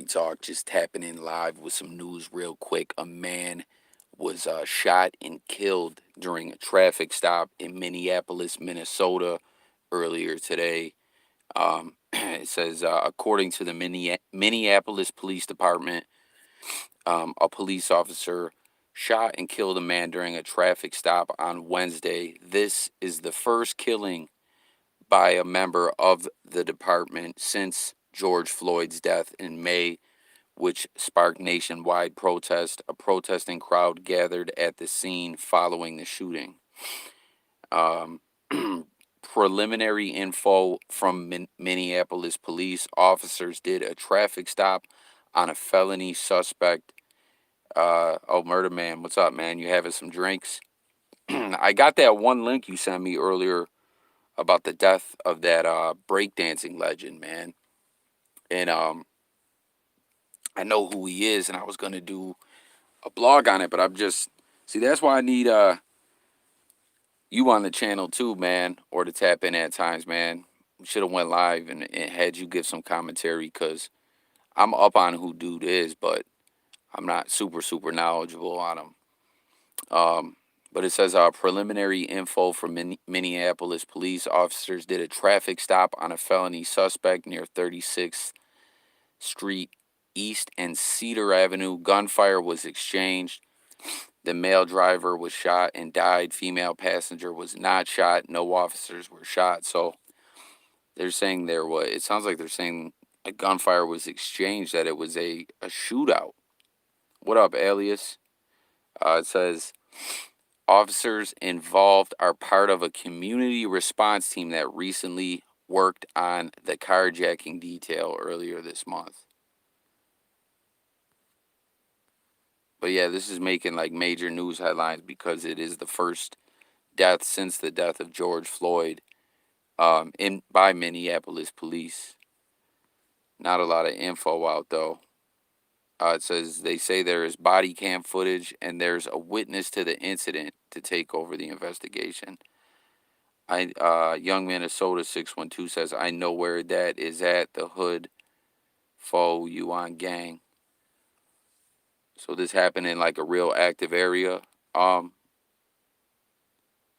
Talk, just tapping in live with some news real quick. A man was shot and killed during a traffic stop in Minneapolis, Minnesota earlier today. It says, according to the Minneapolis Police Department, a police officer shot and killed a man during a traffic stop on Wednesday. This is the first killing by a member of the department since George Floyd's death in May, which sparked nationwide protest. A protesting crowd gathered at the scene following the shooting. Um, Preliminary info from Minneapolis police officers did a traffic stop on a felony suspect. Murder man, what's up, man? You having some drinks? I got that one link you sent me earlier about the death of that breakdancing legend, man. And I know who he is, and I was gonna do a blog on it, but I'm just see that's why I need you on the channel too, man, or to tap in at times, man. We should have went live and had you give some commentary because I'm up on who dude is, but I'm not super knowledgeable on him. But it says preliminary info from Minneapolis police officers did a traffic stop on a felony suspect near 36th Street East and Cedar Avenue. Gunfire was exchanged. The male driver was shot and died. Female passenger was not shot. No officers were shot. So they're saying there was. It sounds like they're saying a gunfire was exchanged. That it was a shootout. What up, Alias? It says officers involved are part of a community response team that recently worked on the carjacking detail earlier this month. But yeah, this is making like major news headlines because it is the first death since the death of George Floyd in by Minneapolis police. Not a lot of info out though. It says they say there is body cam footage and there's a witness to the incident to take over the investigation. Young Minnesota 612 says I know where that is at the hood. Fo Yuan gang. So this happened in like a real active area. Um,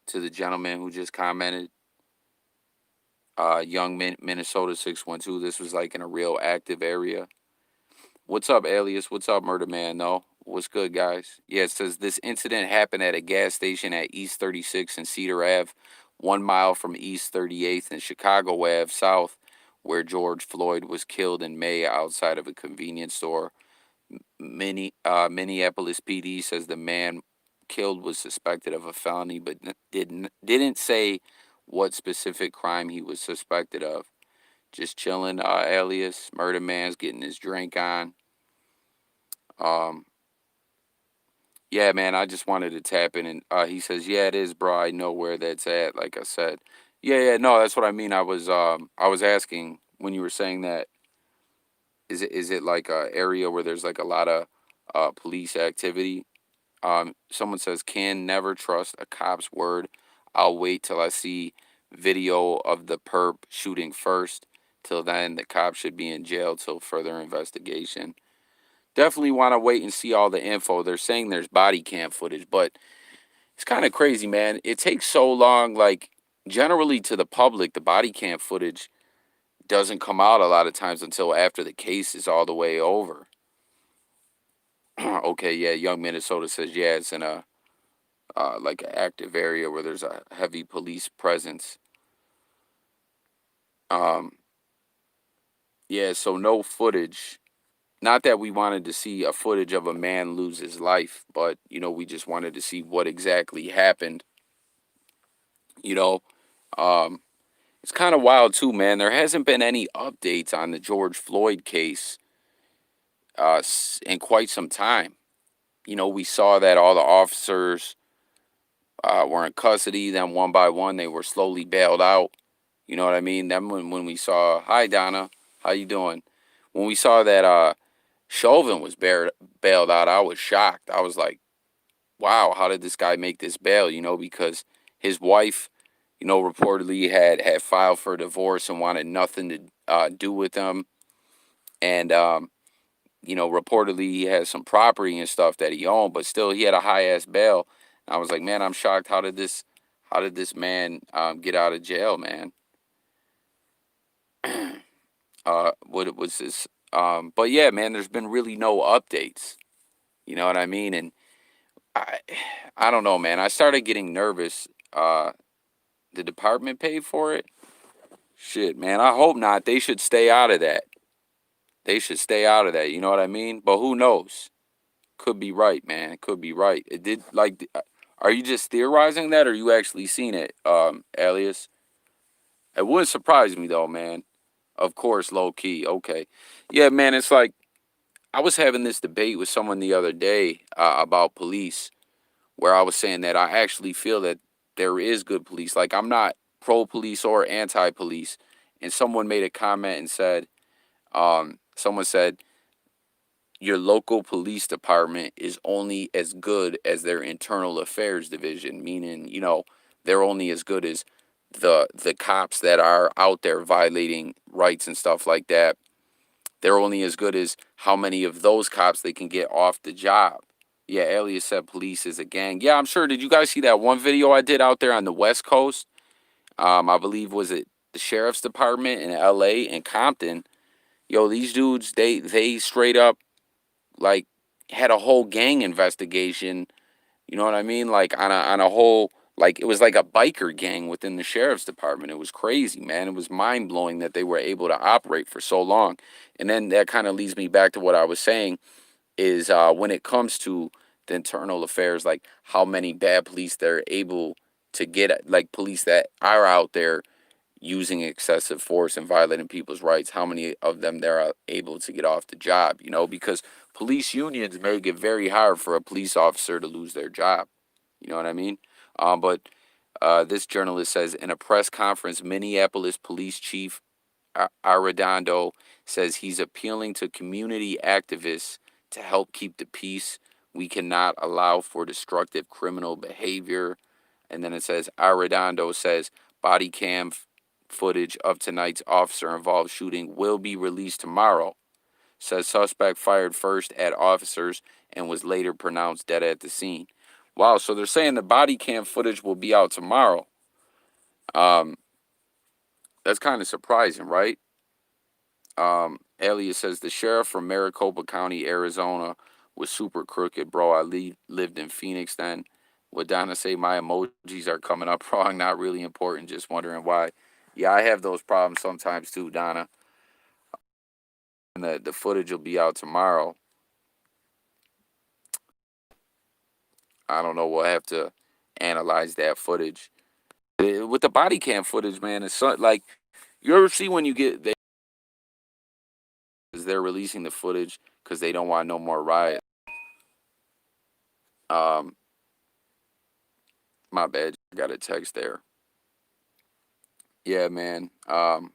to the gentleman who just commented, Minnesota 612. This was like in a real active area. What's up, Alias? What's up, Murder Man? No, what's good, guys? Yeah, it says this incident happened at a gas station at East 36 and Cedar Ave, 1 mile from East 38th and Chicago Ave South, where George Floyd was killed in May outside of a convenience store. Minneapolis PD says the man killed was suspected of a felony, but didn't say what specific crime he was suspected of. Just chilling, Alias. Murder man's getting his drink on. Um, yeah, man, I just wanted to tap in, and he says, "Yeah, it is, bro. I know where that's at." Like I said, yeah, no, that's what I mean. I was asking when you were saying that. Is it like a area where there's like a lot of police activity? Someone says, "Can never trust a cop's word. I'll wait till I see video of the perp shooting first. Till then, the cop should be in jail till further investigation." Definitely want to wait and see all the info. They're saying there's body cam footage, but it's kind of crazy, man. It takes so long. Like, generally to the public, the body cam footage doesn't come out a lot of times until after the case is all the way over. Okay, yeah, Young Minnesota says, yeah, it's in a like an active area where there's a heavy police presence. Um, yeah, so no footage. Not that we wanted to see a footage of a man lose his life, but we just wanted to see what exactly happened. You know, um, it's kind of wild too, man. There hasn't been any updates on the George Floyd case in quite some time. We saw that all the officers were in custody. Then one by one, they were slowly bailed out. You know what I mean? Then when we saw, hi Donna, how you doing? When we saw that Chauvin was bailed out, I was shocked. I was like, wow, how did this guy make this bail? Because his wife, reportedly had filed for divorce and wanted nothing to do with him. And reportedly he has some property and stuff that he owned, but still he had a high ass bail. And I was like, man, I'm shocked. How did this man get out of jail, man? What it was this? But yeah, man, there's been really no updates. You know what I mean? And I, I don't know, man. I started getting nervous. The department paid for it. Shit, man. I hope not. They should stay out of that. They should stay out of that. You know what I mean? But who knows? Could be right, man. Could be right. It did like. Are you just theorizing that, or you actually seen it, Alias? It wouldn't surprise me though, man. Of course, low key. Okay, yeah, man. It's like I was having this debate with someone the other day about police, where I was saying that I actually feel that there is good police. Like I'm not pro police or anti police. And someone made a comment and said, someone said your local police department is only as good as their internal affairs division, meaning, they're only as good as the cops that are out there violating rights and stuff like that. They're only as good as how many of those cops they can get off the job. Yeah, Elias said police is a gang. Yeah, I'm sure. Did you guys see that one video I did out there on the West Coast? I believe was it the sheriff's department in LA and Compton. Yo, these dudes, they straight up like had a whole gang investigation. You know what I mean? Like on a whole, like it was like a biker gang within the sheriff's department. It was crazy, man. It was mind blowing that they were able to operate for so long. And then that kind of leads me back to what I was saying is when it comes to the internal affairs, like how many bad police they're able to get, like police that are out there using excessive force and violating people's rights, how many of them they're able to get off the job, because police unions make it very hard for a police officer to lose their job. You know what I mean? But this journalist says in a press conference, Minneapolis police chief Arredondo says he's appealing to community activists to help keep the peace. We cannot allow for destructive criminal behavior. And then it says Arredondo says body cam footage of tonight's officer-involved shooting will be released tomorrow. Says suspect fired first at officers and was later pronounced dead at the scene. Wow, so they're saying the body cam footage will be out tomorrow. That's kind of surprising, right? Elliot says the sheriff from Maricopa County, Arizona, was super crooked, bro. I lived in Phoenix then. What Donna say? My emojis are coming up wrong. Not really important. Just wondering why. Yeah, I have those problems sometimes too, Donna. And the footage will be out tomorrow. I don't know. We'll have to analyze that footage. With the body cam footage, man, it's like you ever see when you get they're releasing the footage because they don't want no more riots. Um, my bad. I got a text there. Yeah, man. Oh,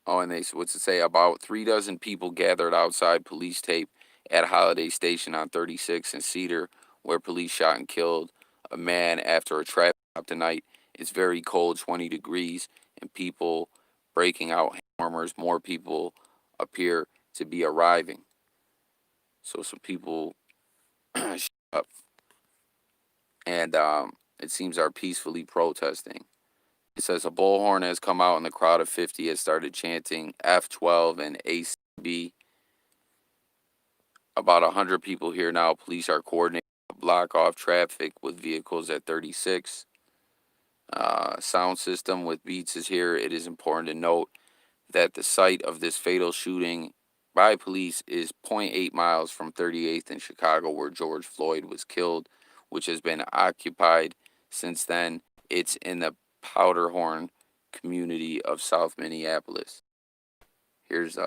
and what's it say? About 3 dozen people gathered outside police tape at Holiday Station on 36 and Cedar, where police shot and killed a man after a traffic stop tonight. It's very cold, 20 degrees, and people breaking out warmers. More people appear to be arriving. So some people shut up, and it seems are peacefully protesting. It says a bullhorn has come out and the crowd of 50 has started chanting F12 and ACB. About 100 people here now. Police are coordinating to block off traffic with vehicles at 36. Sound system with beats is here. It is important to note that the site of this fatal shooting by police is zero point 0.8 miles from 38th in Chicago, where George Floyd was killed, which has been occupied since then. It's in the Powderhorn community of South Minneapolis. Here's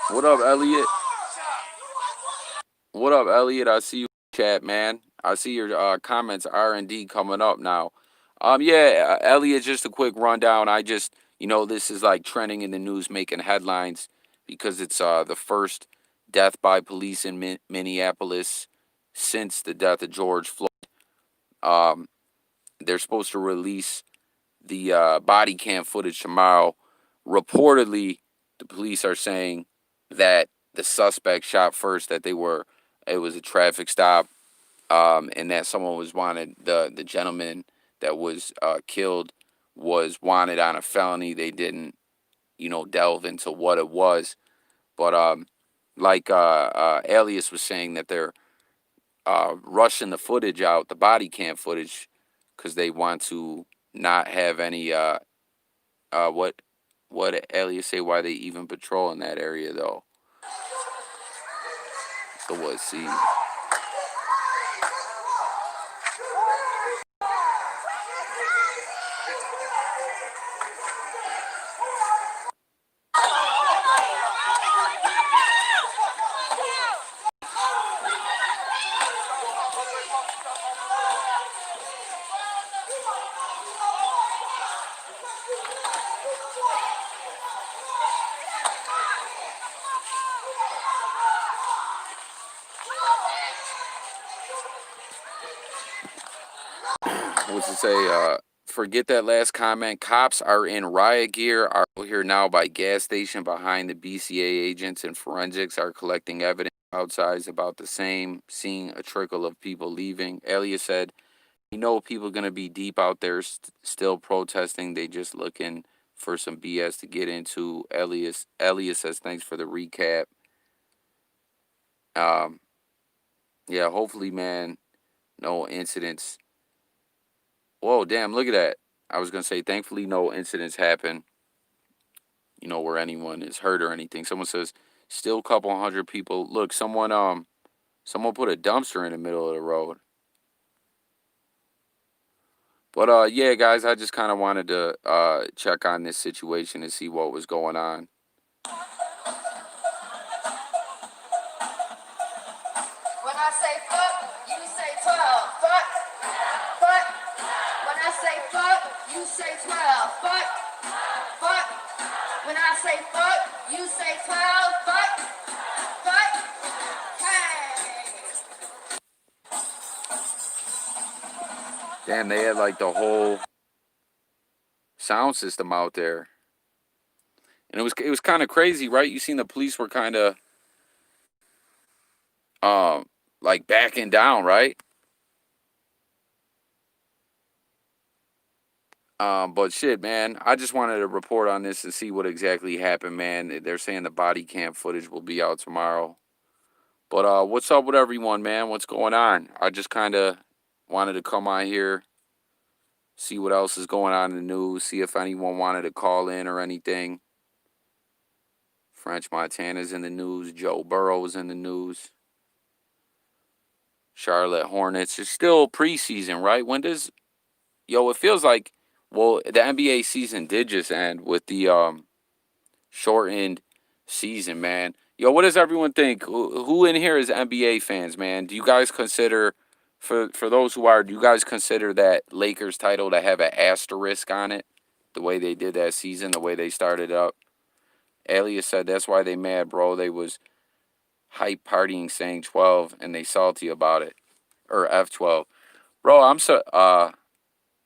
what up, Elliot? What up, Elliot? I see you in chat, man. I see your comments R&D coming up now. Yeah, Elliot, just a quick rundown. I just, this is like trending in the news, making headlines. because it's the first death by police in Minneapolis since the death of George Floyd. Um, they're supposed to release the body cam footage tomorrow. Reportedly, the police are saying that the suspect shot first, that it was a traffic stop, and that someone was wanted. The gentleman that was killed was wanted on a felony. They didn't, delve into what it was, but like Alias was saying, that they're rushing the footage out, the body cam footage, because they want to not have any what Alias say, why they even patrol in that area though. So let's see. What's it say? Forget that last comment. Cops are in riot gear, are here now by gas station behind the BCA agents, and forensics are collecting evidence outside about the same, seeing a trickle of people leaving. Elias said, people going to be deep out there still protesting. They just looking for some BS to get into. Elias says, thanks for the recap. Yeah, hopefully, man, no incidents. Whoa, damn, look at that. I was going to say, thankfully, no incidents happen, where anyone is hurt or anything. Someone says, still a couple hundred people. Look, someone put a dumpster in the middle of the road. But, yeah, guys, I just kind of wanted to check on this situation and see what was going on. When I say fuck, you say 12. Fuck, fuck. When I say fuck, you say 12. Fuck, fuck. When I say fuck, you say 12. Fuck, fuck. Hey. Damn, they had like the whole sound system out there. And it was kind of crazy, right? You seen the police were kind of like backing down, right? But shit, man, I just wanted to report on this and see what exactly happened, man. They're saying the body cam footage will be out tomorrow. But what's up with everyone, man? What's going on? I just kind of wanted to come on here, see what else is going on in the news, see if anyone wanted to call in or anything. French Montana's in the news. Joe Burrow's in the news. Charlotte Hornets. It's still preseason, right? When does... Yo, it feels like... Well, the NBA season did just end with the shortened season, man. Yo, what does everyone think? Who in here is NBA fans, man? Do you guys consider... For those who are, do you guys consider that Lakers title to have an asterisk on it? The way they did that season, the way they started up? Elias said that's why they mad, bro. They was hype partying saying 12 and they salty about it. Or F12. Bro,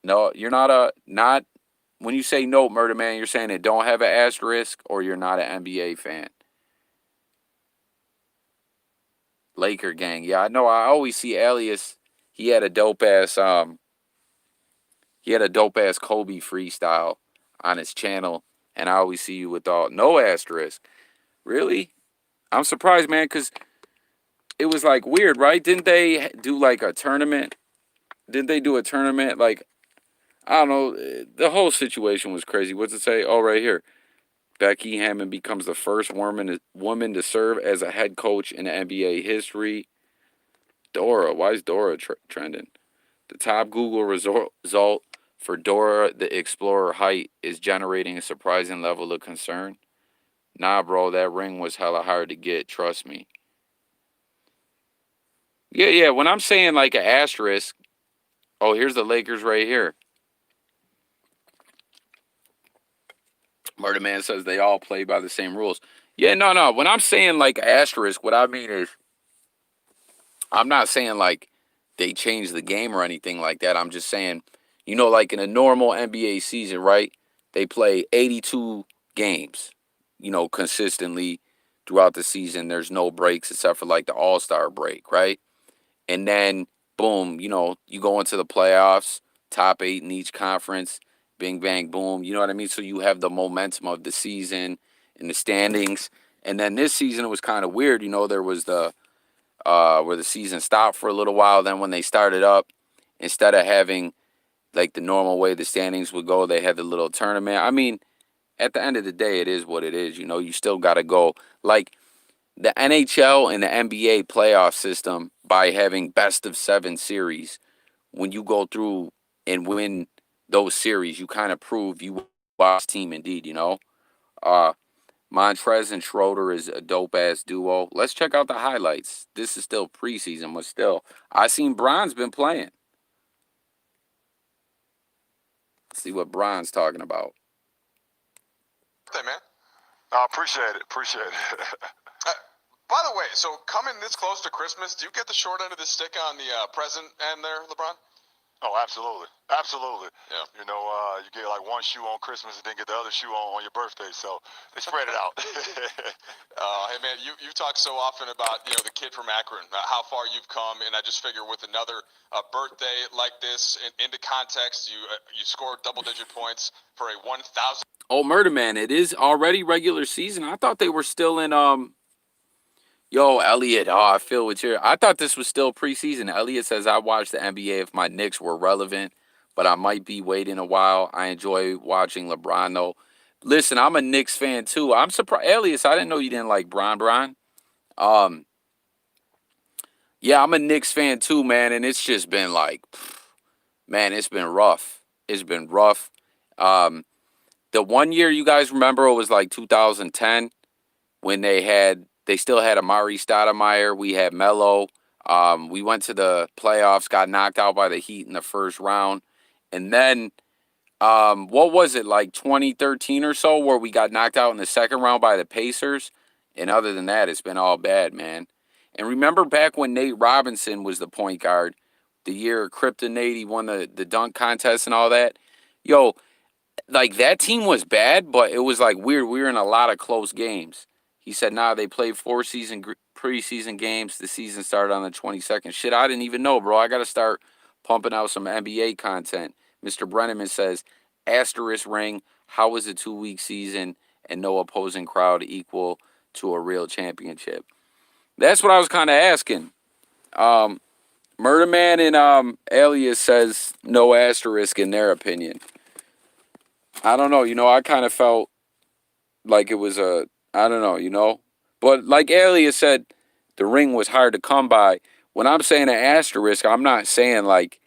no, you're not when you say no, Murder Man, you're saying it don't have an asterisk, or you're not an NBA fan. Laker gang. Yeah, I know. I always see Elias. He had a dope ass Kobe freestyle on his channel, and I always see you with no asterisk. Really? I'm surprised, man, because it was like weird, right? Didn't they do like a tournament? Didn't they do a tournament? Like, I don't know. The whole situation was crazy. What's it say? Oh, right here. Becky Hammon becomes the first woman to serve as a head coach in NBA history. Dora. Why is Dora trending? The top Google result for Dora the Explorer height is generating a surprising level of concern. Nah, bro, that ring was hella hard to get. Trust me. Yeah. When I'm saying like an asterisk, oh, here's the Lakers right here. Murder Man says they all play by the same rules. Yeah, no, no. When I'm saying like asterisk, what I mean is I'm not saying like they changed the game or anything like that. I'm just saying, like in a normal NBA season, right? They play 82 games, consistently throughout the season. There's no breaks except for like the All Star break, right? And then boom, you go into the playoffs, top eight in each conference, bing bang boom. You know what I mean? So you have the momentum of the season and the standings. And then this season it was kind of weird. There was the where the season stopped for a little while. Then when they started up, instead of having like the normal way the standings would go, they had the little tournament. I mean, at the end of the day, it is what it is. You still got to go. Like the NHL and the NBA playoff system by having best of seven series. When you go through and win those series, you kind of prove you watch team indeed. Uh, Montrez and Schroeder is a dope ass duo. Let's check out the highlights. This is still preseason, but still, I seen Bron's been playing. Let's see what Bron's talking about. Hey, man. Appreciate it. Appreciate it. By the way, so coming this close to Christmas, do you get the short end of the stick on the present end there, LeBron? Oh, absolutely. Absolutely. Yeah. You get like one shoe on Christmas and then get the other shoe on your birthday. So they spread it out. Hey, man, you talk so often about, the kid from Akron, how far you've come. And I just figure with another birthday like this into context, you scored double-digit points for a 1,000. Oh, Murder Man, it is already regular season. I thought they were still in Yo, Elliot, I feel what you're. I thought this was still preseason. Elliot says I watched the NBA if my Knicks were relevant, but I might be waiting a while. I enjoy watching LeBron though. Listen, I'm a Knicks fan too. I'm surprised, Elias. I didn't know you didn't like Bron. Um, yeah, I'm a Knicks fan too, man, and it's just been like, man, it's been rough. It's been rough. Um, the one year you guys remember it was like 2010 when they still had Amari Stoudemire. We had Melo. We went to the playoffs, got knocked out by the Heat in the first round, and then what was it like 2013 or so where we got knocked out in the second round by the Pacers? And other than that, it's been all bad, man. And remember back when Nate Robinson was the point guard, the year Kryptonite, he won the dunk contest and all that. Yo, like that team was bad, but it was like weird. We were in a lot of close games. He said, "Nah, they played preseason games. The season started on the 22nd." Shit, I didn't even know, bro. I got to start pumping out some NBA content. Mr. Brenneman says, "Asterisk ring. How was a 2 week season and no opposing crowd equal to a real championship?" That's what I was kind of asking. Um, Murder Man and Alias says no asterisk in their opinion. I don't know. I kind of felt like it was I don't know, But like Elias said, the ring was hard to come by. When I'm saying an asterisk, I'm not saying like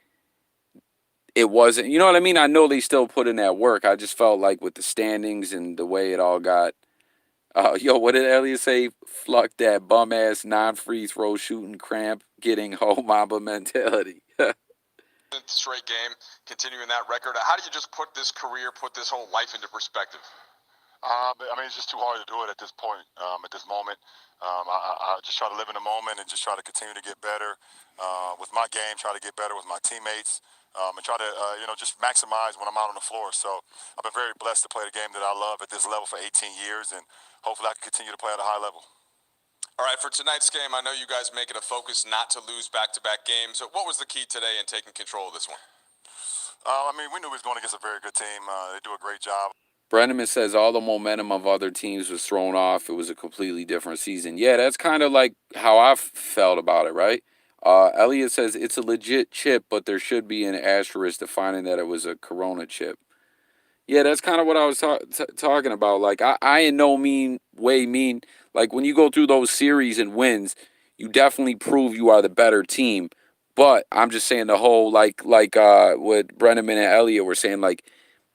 it wasn't. You know what I mean? I know they still put in that work. I just felt like with the standings and the way it all got. Yo, what did Elias say? Fluck that bum ass non-free throw shooting cramp, getting whole Mamba mentality. Straight game, continuing that record. How do you just put this career, put this whole life into perspective? It's just too hard to do it at this point, at this moment. I just try to live in the moment and just try to continue to get better with my game, try to get better with my teammates, and try to, just maximize when I'm out on the floor. So I've been very blessed to play the game that I love at this level for 18 years, and hopefully I can continue to play at a high level. All right, for tonight's game, I know you guys make it a focus not to lose back-to-back games. What was the key today in taking control of this one? We knew we was going against a very good team. They do a great job. Brenneman says all the momentum of other teams was thrown off. It was a completely different season. Yeah, that's kind of like how I felt about it, right? Elliot says it's a legit chip, but there should be an asterisk defining that it was a Corona chip. Yeah, that's kind of what I was talking about. Like, I in no way mean, like, when you go through those series and wins, you definitely prove you are the better team. But I'm just saying the whole, what Brenneman and Elliot were saying, like,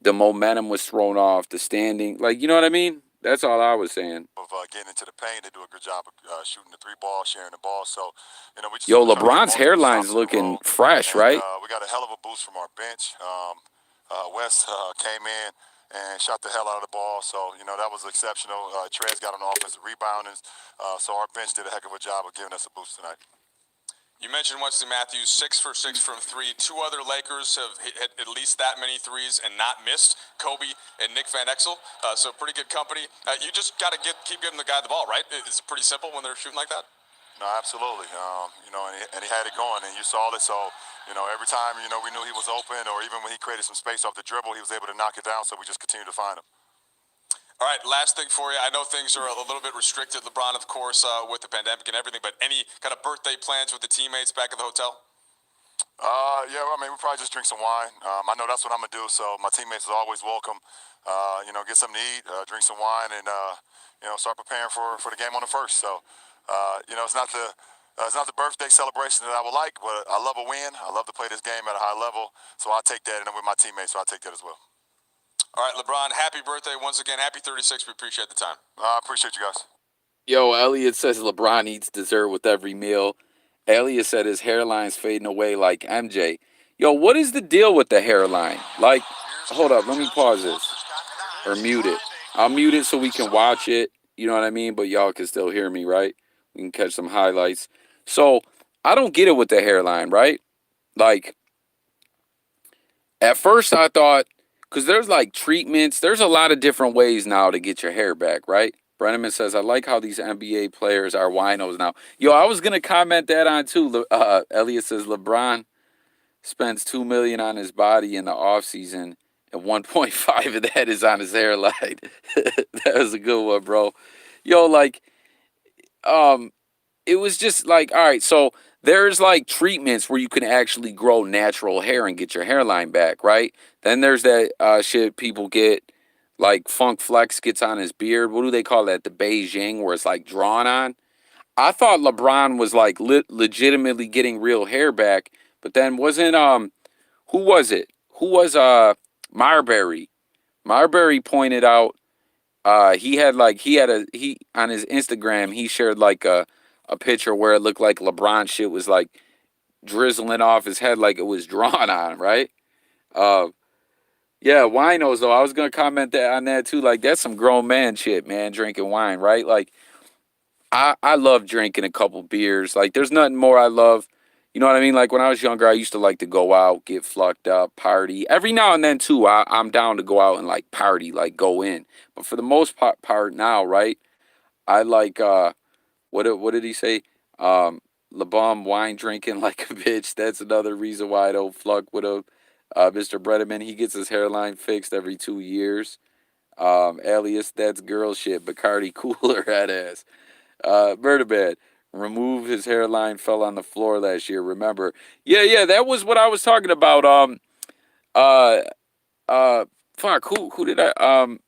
the momentum was thrown off, the standing. Like, you know what I mean? That's all I was saying. Of getting into the paint, they do a good job of shooting the three ball, sharing the ball. So, we just Yo, try to get LeBron's multiple hairline's stops in a looking row. fresh, And right? we got a hell of a boost from our bench. Wes came in, and shot the hell out of the ball. So, that was exceptional. Trez got on the offensive rebound, and so our bench did a heck of a job of giving us a boost tonight. You mentioned Wesley Matthews, 6 for 6 from three. Two other Lakers have hit at least that many threes and not missed, Kobe and Nick Van Exel. So pretty good company. You just got to keep giving the guy the ball, right? It's pretty simple when they're shooting like that. No, absolutely. And he had it going, and you saw it. So, every time, we knew he was open, or even when he created some space off the dribble, he was able to knock it down. So we just continued to find him. All right, last thing for you. I know things are a little bit restricted, LeBron, of course, with the pandemic and everything, but any kind of birthday plans with the teammates back at the hotel? Yeah, I mean, we'll probably just drink some wine. I know that's what I'm going to do, so my teammates are always welcome. Get something to eat, drink some wine, and, start preparing for the game on the first. So, it's not the birthday celebration that I would like, but I love a win. I love to play this game at a high level, so I'll take that, and I'm with my teammates, so I'll take that as well. All right, LeBron, happy birthday once again. Happy 36. We appreciate the time. I appreciate you guys. Yo, Elliot says LeBron eats dessert with every meal. Elliot said his hairline's fading away like MJ. Yo, what is the deal with the hairline? Like, hold up, let me pause this or mute it. I'll mute it so we can watch it. You know what I mean? But y'all can still hear me, right? We can catch some highlights. So, I don't get it with the hairline, right? Like, at first I thought, because there's like treatments, there's a lot of different ways now to get your hair back, right? Brenneman says, I like how these NBA players are winos now. Yo, I was going to comment that on too. Elliot says, LeBron spends $2 million on his body in the offseason, and 1.5 of that is on his hairline. That was a good one, bro. Yo, like, it was just like, all right, so there's like treatments where you can actually grow natural hair and get your hairline back, right? Then there's that shit people get, like Funk Flex gets on his beard. What do they call that? The Beijing, where it's like drawn on. I thought LeBron was like legitimately getting real hair back, but then wasn't who was it? Who was Marbury? Marbury pointed out he on his Instagram he shared like a picture where it looked like LeBron shit was like drizzling off his head like it was drawn on, right? Uh, yeah, winos though. I was gonna comment that on that too. Like that's some grown man shit, man. Drinking wine, right? Like I love drinking a couple beers. Like there's nothing more I love. You know what I mean? Like when I was younger, I used to like to go out, get fucked up, party. Every now and then too, I'm down to go out and like party, like go in. But for the most part now, right? I like what did he say? LeBum wine drinking like a bitch. That's another reason why I don't fuck with him. Mr. Bredeman, he gets his hairline fixed every 2 years. Alias, that's girl shit. Bacardi cooler head ass. Murderbad, remove his hairline, fell on the floor last year. Remember? Yeah, that was what I was talking about. Uh, uh, fuck, who did I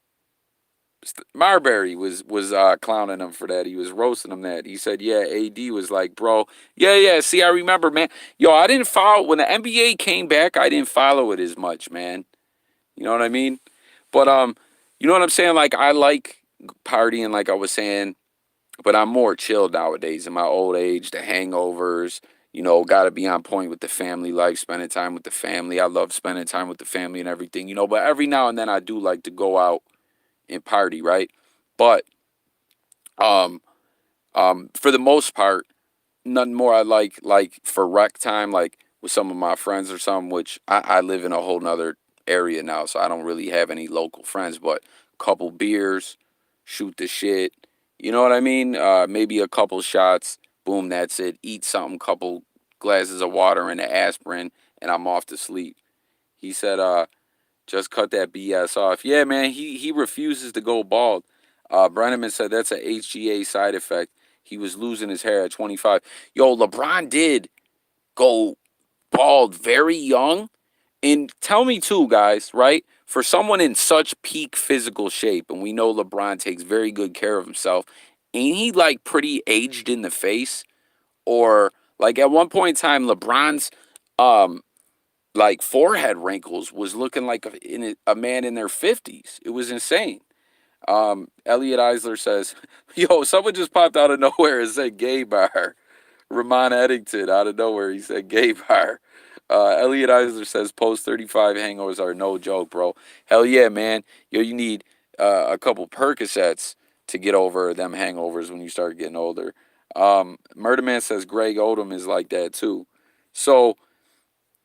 Marbury was clowning him for that. He was roasting him that. He said, yeah, AD was like, bro, yeah. See, I remember, man. Yo, I didn't follow when the NBA came back. I didn't follow it as much, man. You know what I mean? But you know what I'm saying? Like I like partying, like I was saying, but I'm more chilled nowadays in my old age. The hangovers, got to be on point with the family life, spending time with the family. I love spending time with the family and everything, But every now and then I do like to go out and party, right? But um for the most part, nothing more I like for rec time, like with some of my friends or something, which I live in a whole nother area now, so I don't really have any local friends, but couple beers, shoot the shit, you know what I mean? Maybe a couple shots, boom, that's it. Eat something, couple glasses of water and an aspirin, and I'm off to sleep. He said, just cut that BS off. Yeah, man, he refuses to go bald. Brenneman said that's a HGA side effect. He was losing his hair at 25. Yo, LeBron did go bald very young. And tell me too, guys, right? For someone in such peak physical shape, and we know LeBron takes very good care of himself, ain't he like pretty aged in the face? Or like at one point in time, LeBron's um like forehead wrinkles was looking like a man in their 50s. It was insane. Elliot Eisler says, yo, someone just popped out of nowhere and said gay bar. Ramon Eddington out of nowhere, he said gay bar. Elliot Eisler says post 35 hangovers are no joke, bro. Hell yeah, man. Yo, you need a couple Percocets to get over them hangovers when you start getting older. Murder Man says Greg Odom is like that too. So,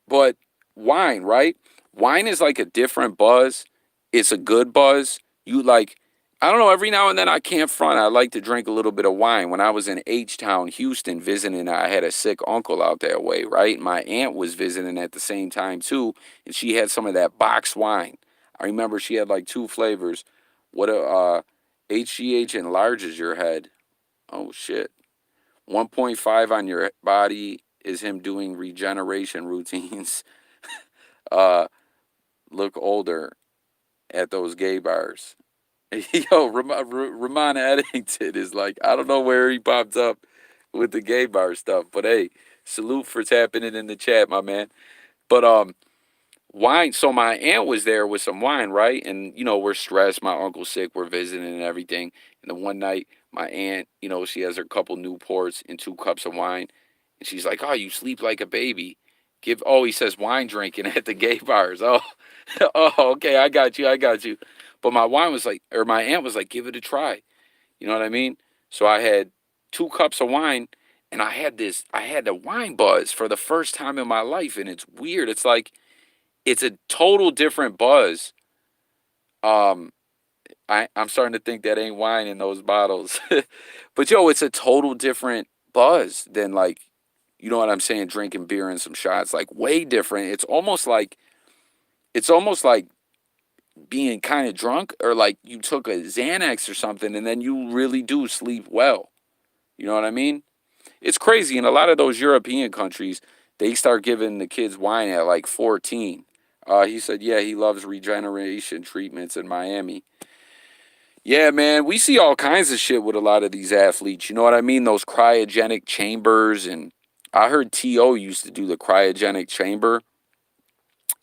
but wine, right? Wine is like a different buzz. It's a good buzz. You like, I don't know, every now and then I can't front. I like to drink a little bit of wine. When I was in H Town, Houston, visiting, I had a sick uncle out that way, right? My aunt was visiting at the same time too, and she had some of that box wine. I remember she had like two flavors. What a HGH enlarges your head. Oh shit. 1.5 on your body is him doing regeneration routines. uh, Look older at those gay bars. Yo, Ramon Eddington is like, I don't know where he popped up with the gay bar stuff, but hey, salute for tapping it in the chat, my man. But wine. So my aunt was there with some wine, right? And we're stressed. My uncle's sick. We're visiting and everything. And then one night, my aunt, she has her couple Newports and 2 cups of wine, and she's like, "Oh, you sleep like a baby." He says wine drinking at the gay bars. Oh, oh, okay, I got you, I got you. But my aunt was like, "Give it a try." You know what I mean? So I had 2 cups of wine, and I had the wine buzz for the first time in my life, and it's weird. It's a total different buzz. Um, I'm starting to think that ain't wine in those bottles, but yo, it's a total different buzz than like, you know what I'm saying, drinking beer and some shots. Like way different. It's almost like being kind of drunk, or like you took a Xanax or something, and then you really do sleep well. You know what I mean? It's crazy. In a lot of those European countries, they start giving the kids wine at like 14. He said, yeah, he loves regeneration treatments in Miami. Yeah, man, we see all kinds of shit with a lot of these athletes. You know what I mean? Those cryogenic chambers, and I heard T.O. used to do the cryogenic chamber.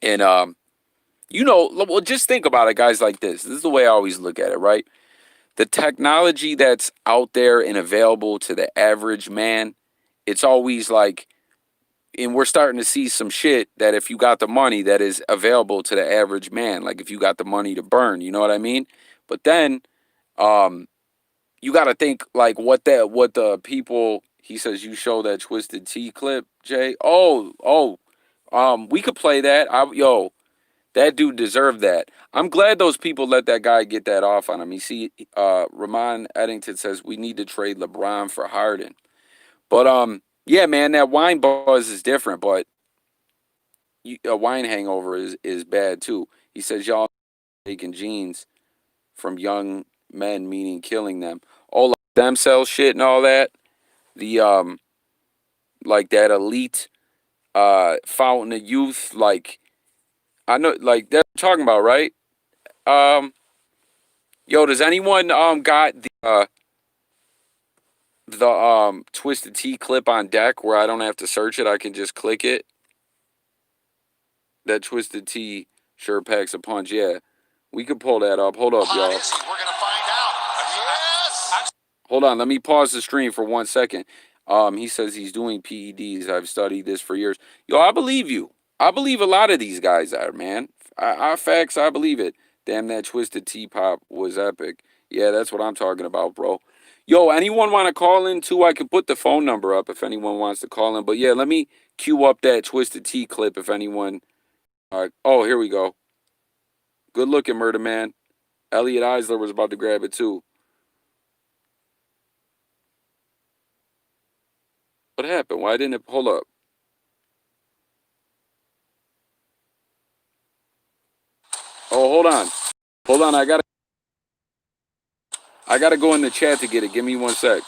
And well, just think about it, guys. Like this. This is the way I always look at it, right? The technology that's out there and available to the average man, it's always like, and we're starting to see some shit that if you got the money, that is available to the average man. Like if you got the money to burn, you know what I mean? But then um you got to think like what the people. He says you show that Twisted Tea clip, Jay. We could play that. That dude deserved that. I'm glad those people let that guy get that off on him. You see, Ramon Eddington says we need to trade LeBron for Harden. But yeah, man, that wine buzz is different. But a wine hangover is bad too. He says y'all taking genes from young men, meaning killing them. Oh, like stem cell shit and all that. The like that elite fountain of youth. Like I know, like they're talking about, right? Um, Yo, does anyone got the Twisted Tea clip on deck where I don't have to search it? I can just click it. That Twisted Tea sure packs a punch. Yeah, we could pull that up. Hold up, y'all. We're gonna find out. Yes. Hold on. Let me pause the stream for 1 second. He says he's doing PEDs. I've studied this for years. Yo, I believe you. I believe a lot of these guys are, man. Facts, I believe it. Damn, that Twisted Tea pop was epic. Yeah, that's what I'm talking about, bro. Yo, anyone want to call in too? I can put the phone number up if anyone wants to call in. But yeah, let me cue up that Twisted Tea clip if anyone. Oh, here we go. Good looking, Murder Man. Elliot Eisler was about to grab it too. What happened? Why didn't it? Hold up. Oh, hold on. Hold on. I gotta go in the chat to get it. Give me 1 sec.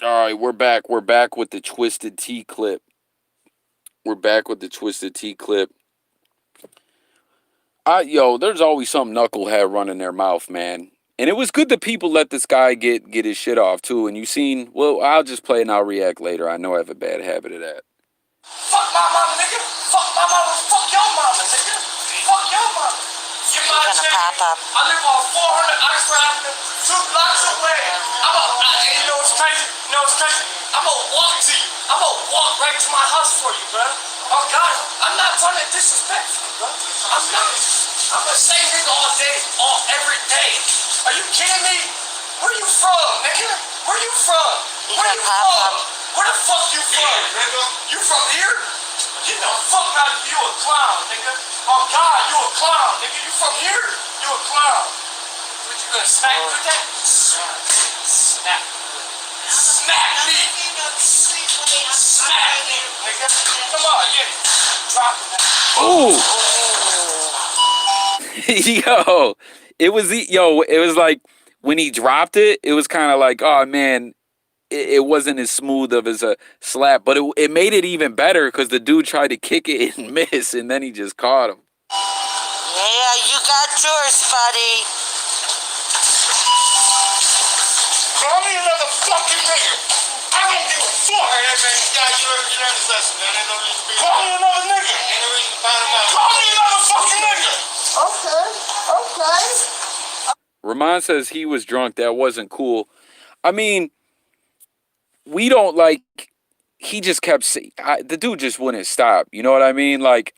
All right, we're back. We're back with the Twisted Tea clip. We're back with the Twisted Tea clip. There's always some knucklehead running their mouth, man. And it was good that people let this guy get his shit off too. And you seen, well, I'll just play and I'll react later. I know I have a bad habit of that. Fuck my mama, nigga. Fuck my mama. Fuck your mama, nigga. Fuck your mama. You my gonna pop up. I live on 400 Oxford Avenue, 2 blocks away. And you know what's crazy? You know what's crazy? I'm gonna walk to you. I'm gonna walk right to my house for you, bro. Oh God, I'm not trying to disrespect you, bro. I'm not. I'm the same nigga all day, every day. Are you kidding me? Where you from, nigga? Where you from? Where you from? Where the fuck you from, nigga? You from here? Get the fuck out of here. You a clown, nigga. Oh God, you a clown, nigga. You from here? You a clown. What, you gonna smack me with that? Smack. Smack me. Smack me, nigga. Come on, get it. Drop it. Ooh. It was like when he dropped it, it was kind of like, oh man, it wasn't as smooth of as a slap, but it made it even better because the dude tried to kick it and miss, and then he just caught him. Yeah, you got yours, buddy. Call me another fucking nigga. I don't give a fuck. All right, man, you learned this lesson, man. Ain't no reason to be. Call me another nigga. Ain't no reason to find him out. Call me another fucking nigga. Okay. Ramon says he was drunk. That wasn't cool. I mean, we don't like. He just kept saying, the dude just wouldn't stop. You know what I mean? Like,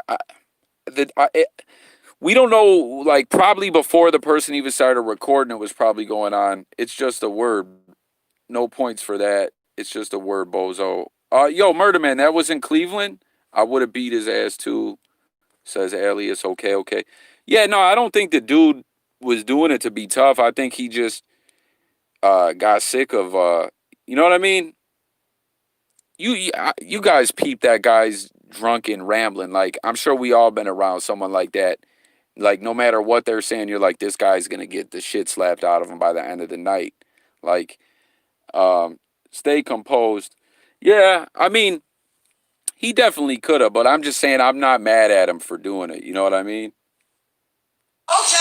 we don't know. Like, probably before the person even started recording, it was probably going on. It's just a word. No points for that. It's just a word, bozo. Murder Man, that was in Cleveland. I would have beat his ass too. Says Alias. Okay. Yeah, no, I don't think the dude was doing it to be tough. I think he just got sick of. You know what I mean? You guys peep that guy's drunk and rambling. Like, I'm sure we all been around someone like that. Like, no matter what they're saying, you're like, this guy's gonna get the shit slapped out of him by the end of the night. Like, stay composed. Yeah, I mean, he definitely could have, but I'm just saying I'm not mad at him for doing it. You know what I mean? Okay.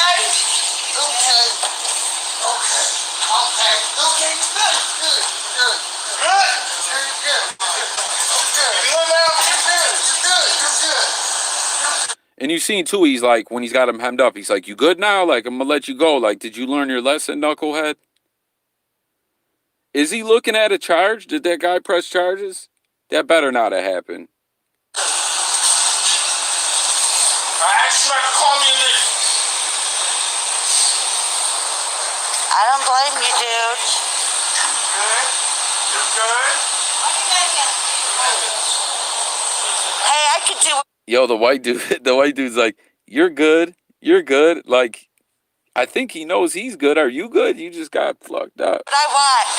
And you seen too, he's like, when he's got him hemmed up, he's like, you good now? Like, I'm gonna let you go. Like, did you learn your lesson, knucklehead? Is he looking at a charge? Did that guy press charges? That better not have happened. I don't blame you, dude. You good? Hey, I could do. Yo, the white dude's like, you're good. Like, I think he knows he's good. Are you good? You just got fucked up. What I want.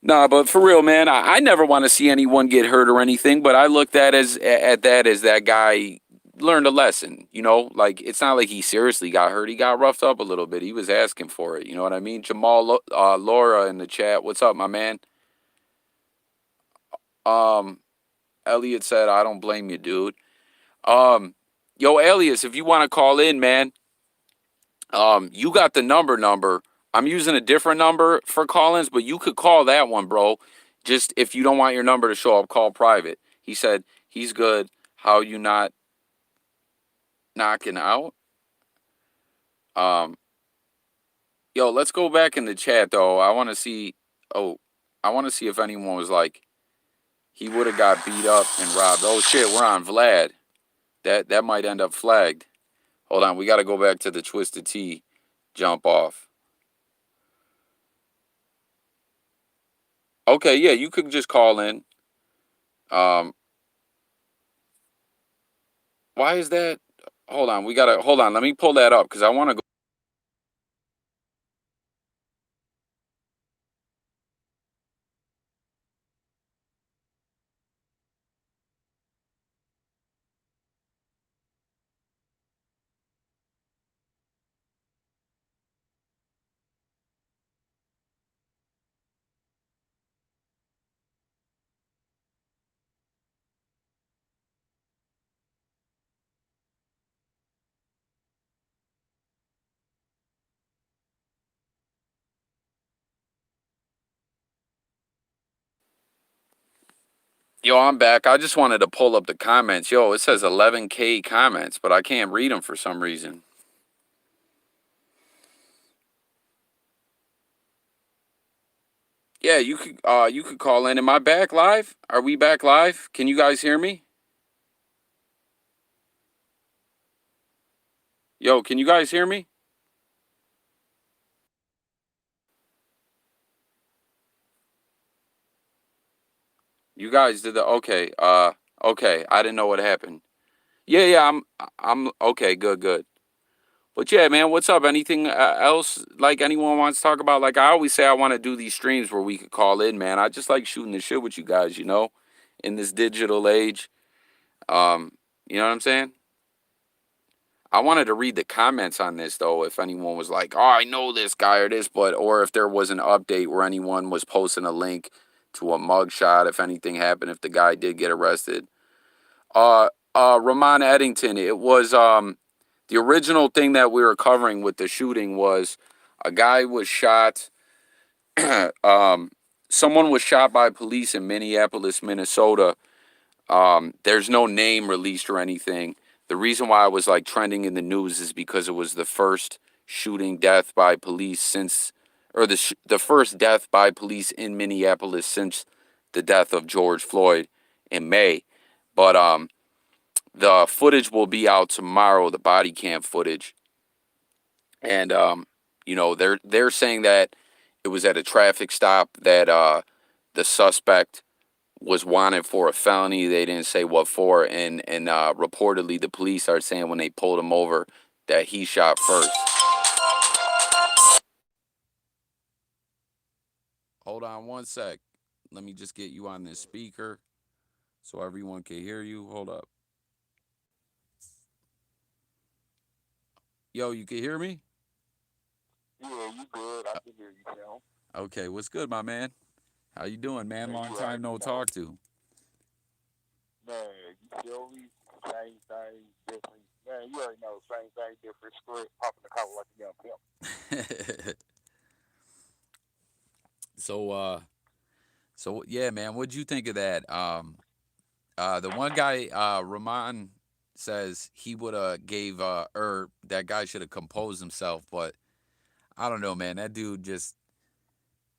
Nah, but for real, man, I never want to see anyone get hurt or anything. But I looked at that guy learned a lesson. You know, like, it's not like he seriously got hurt. He got roughed up a little bit. He was asking for it. You know what I mean? Jamal Laura in the chat. What's up, my man? Elliot said, I don't blame you, dude. Yo, Elias, if you want to call in, man, you got the number. I'm using a different number for call-ins, but you could call that one, bro. Just if you don't want your number to show up, call private. He said he's good. How you not knocking out? Yo, let's go back in the chat though. I want to see. Oh, I want to see if anyone was like, he would have got beat up and robbed. Oh shit, we're on Vlad. That might end up flagged. Hold on, we got to go back to the Twisted Tea jump off. Okay, yeah, you could just call in. Why is that? Hold on, hold on. Let me pull that up because I want to go. Yo, I'm back. I just wanted to pull up the comments. Yo, it says 11K comments, but I can't read them for some reason. Yeah, you could call in. Am I back live? Are we back live? Can you guys hear me? Yo, can you guys hear me? You guys did the okay. Okay. I didn't know what happened. Yeah, yeah, I'm okay, good, good. But yeah, man, what's up? Anything else like anyone wants to talk about? Like I always say I want to do these streams where we could call in, man. I just like shooting the shit with you guys, in this digital age. Um, you know what I'm saying? I wanted to read the comments on this though, if anyone was like, "Oh, I know this guy or this," or if there was an update where anyone was posting a link to a mugshot, if anything happened, if the guy did get arrested. Ramon Eddington, it was the original thing that we were covering with the shooting was a guy was shot. um, Someone was shot by police in Minneapolis, Minnesota. There's no name released or anything. The reason why I was like trending in the news is because it was the first shooting death by police since, or the first death by police in Minneapolis since the death of George Floyd in May. But the footage will be out tomorrow, the body cam footage, and they're saying that it was at a traffic stop that the suspect was wanted for a felony. They didn't say what for, and reportedly the police are saying when they pulled him over that he shot first. Hold on one sec. Let me just get you on this speaker so everyone can hear you. Hold up. Yo, you can hear me? Yeah, you good. I can hear you, Sam. Okay, what's good, my man? How you doing, man? Man, Long you time right, no talk to. Man, you feel me? Same thing, different. Man, you already know, same thing, different script, popping the collar like a young pimp. so so yeah, man, what'd you think of that? The one guy, Rahman, says he would have gave or that guy should have composed himself, but I don't know, man. That dude just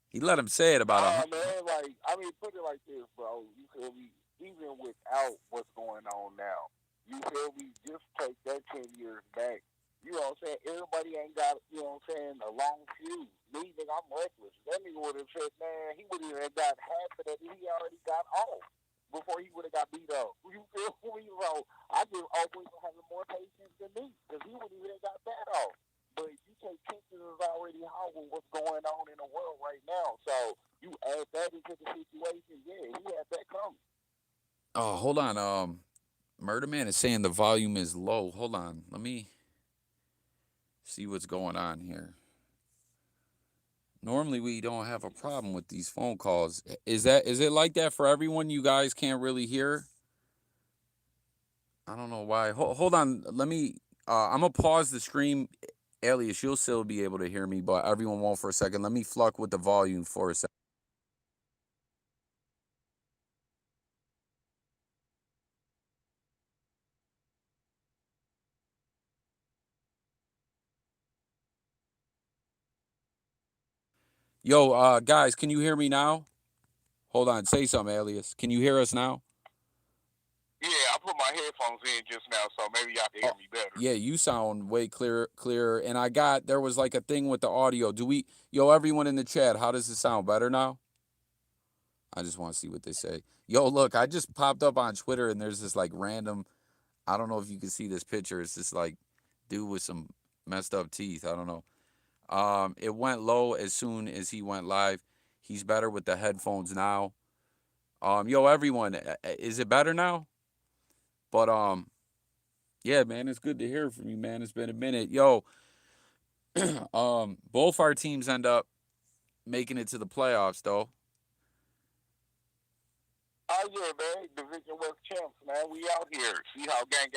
he let him say it about Nah, a. man, like, I mean, put it like this, bro. You feel me? Even without what's going on now, you feel me? Just take that 10 years back. You know what I'm saying? Everybody ain't got, you know what I'm saying, a long fuse. Me, nigga, I'm reckless. That nigga would have said, man, he would have got half of that. He already got off before he would have got beat up. You feel me? So I give Oakley for having more patience than me because he would have got that off. But you take pictures is already hard with what's going on in the world right now. So you add that into the situation, yeah, he had that coming. Oh, hold on. Murder Man is saying the volume is low. Hold on. Let me see what's going on here. Normally we don't have a problem with these phone calls. Is it like that for everyone? You guys can't really hear? I don't know why. Hold on. Let me. I'm gonna pause the stream, Alias. You'll still be able to hear me, but everyone won't for a second. Let me fluck with the volume for a second. Yo, guys, can you hear me now? Hold on. Say something, Alias. Can you hear us now? Yeah, I put my headphones in just now, so maybe y'all can hear me better. Yeah, you sound way clearer. And there was like a thing with the audio. Yo, everyone in the chat, how does it sound? Better now? I just want to see what they say. Yo, look, I just popped up on Twitter and there's this like random, I don't know if you can see this picture. It's this like dude with some messed up teeth. I don't know. It went low as soon as he went live. He's better with the headphones now. Yo, everyone, is it better now? But yeah, man, it's good to hear from you, man. It's been a minute. Yo, both our teams end up making it to the playoffs, though. Oh yeah, man, Division West champs, man. We out here. See how gang,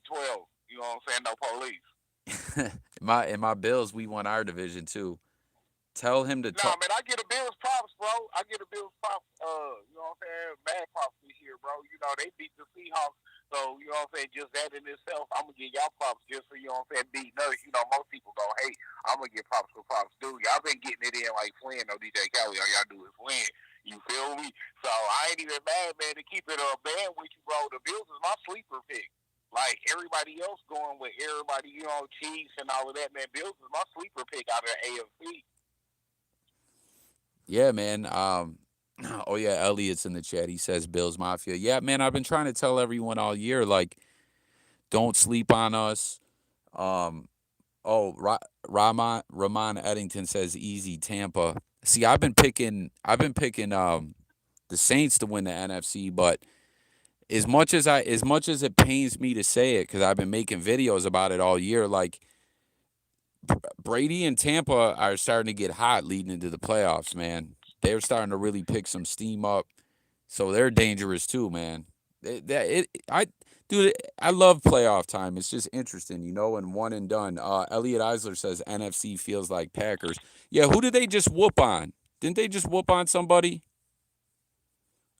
12. You know what I'm saying? No police. my Bills, we won our division too. Tell him to Nah, talk. man, I get a Bills props, bro. I get a Bills props. You know what I'm saying? Mad props this year. year, bro. They beat the Seahawks. So, what I'm saying, just that in itself, I'm gonna give y'all props just for beating us. Most people gonna hate. I'm gonna give props for props due. Y'all been getting it in like Flynn or DJ Kelly. All y'all do is win. You feel me? So I ain't even mad, man, to keep it band with you, bro. The Bills is my sleeper pick. Like everybody else going with everybody, Chiefs and all of that, man. Bills is my sleeper pick out of the AFC. Yeah, man. Oh yeah, Elliot's in the chat. He says Bills Mafia. Yeah, man. I've been trying to tell everyone all year, like, don't sleep on us. Um, oh, Ramon Eddington says easy Tampa. See, I've been picking the Saints to win the NFC, but as much as it pains me to say it, because I've been making videos about it all year, like Brady and Tampa are starting to get hot leading into the playoffs, man. They're starting to really pick some steam up, so they're dangerous too, man. Dude, I love playoff time. It's just interesting, and one and done. Elliot Eisler says NFC feels like Packers. Yeah, who did they just whoop on? Didn't they just whoop on somebody?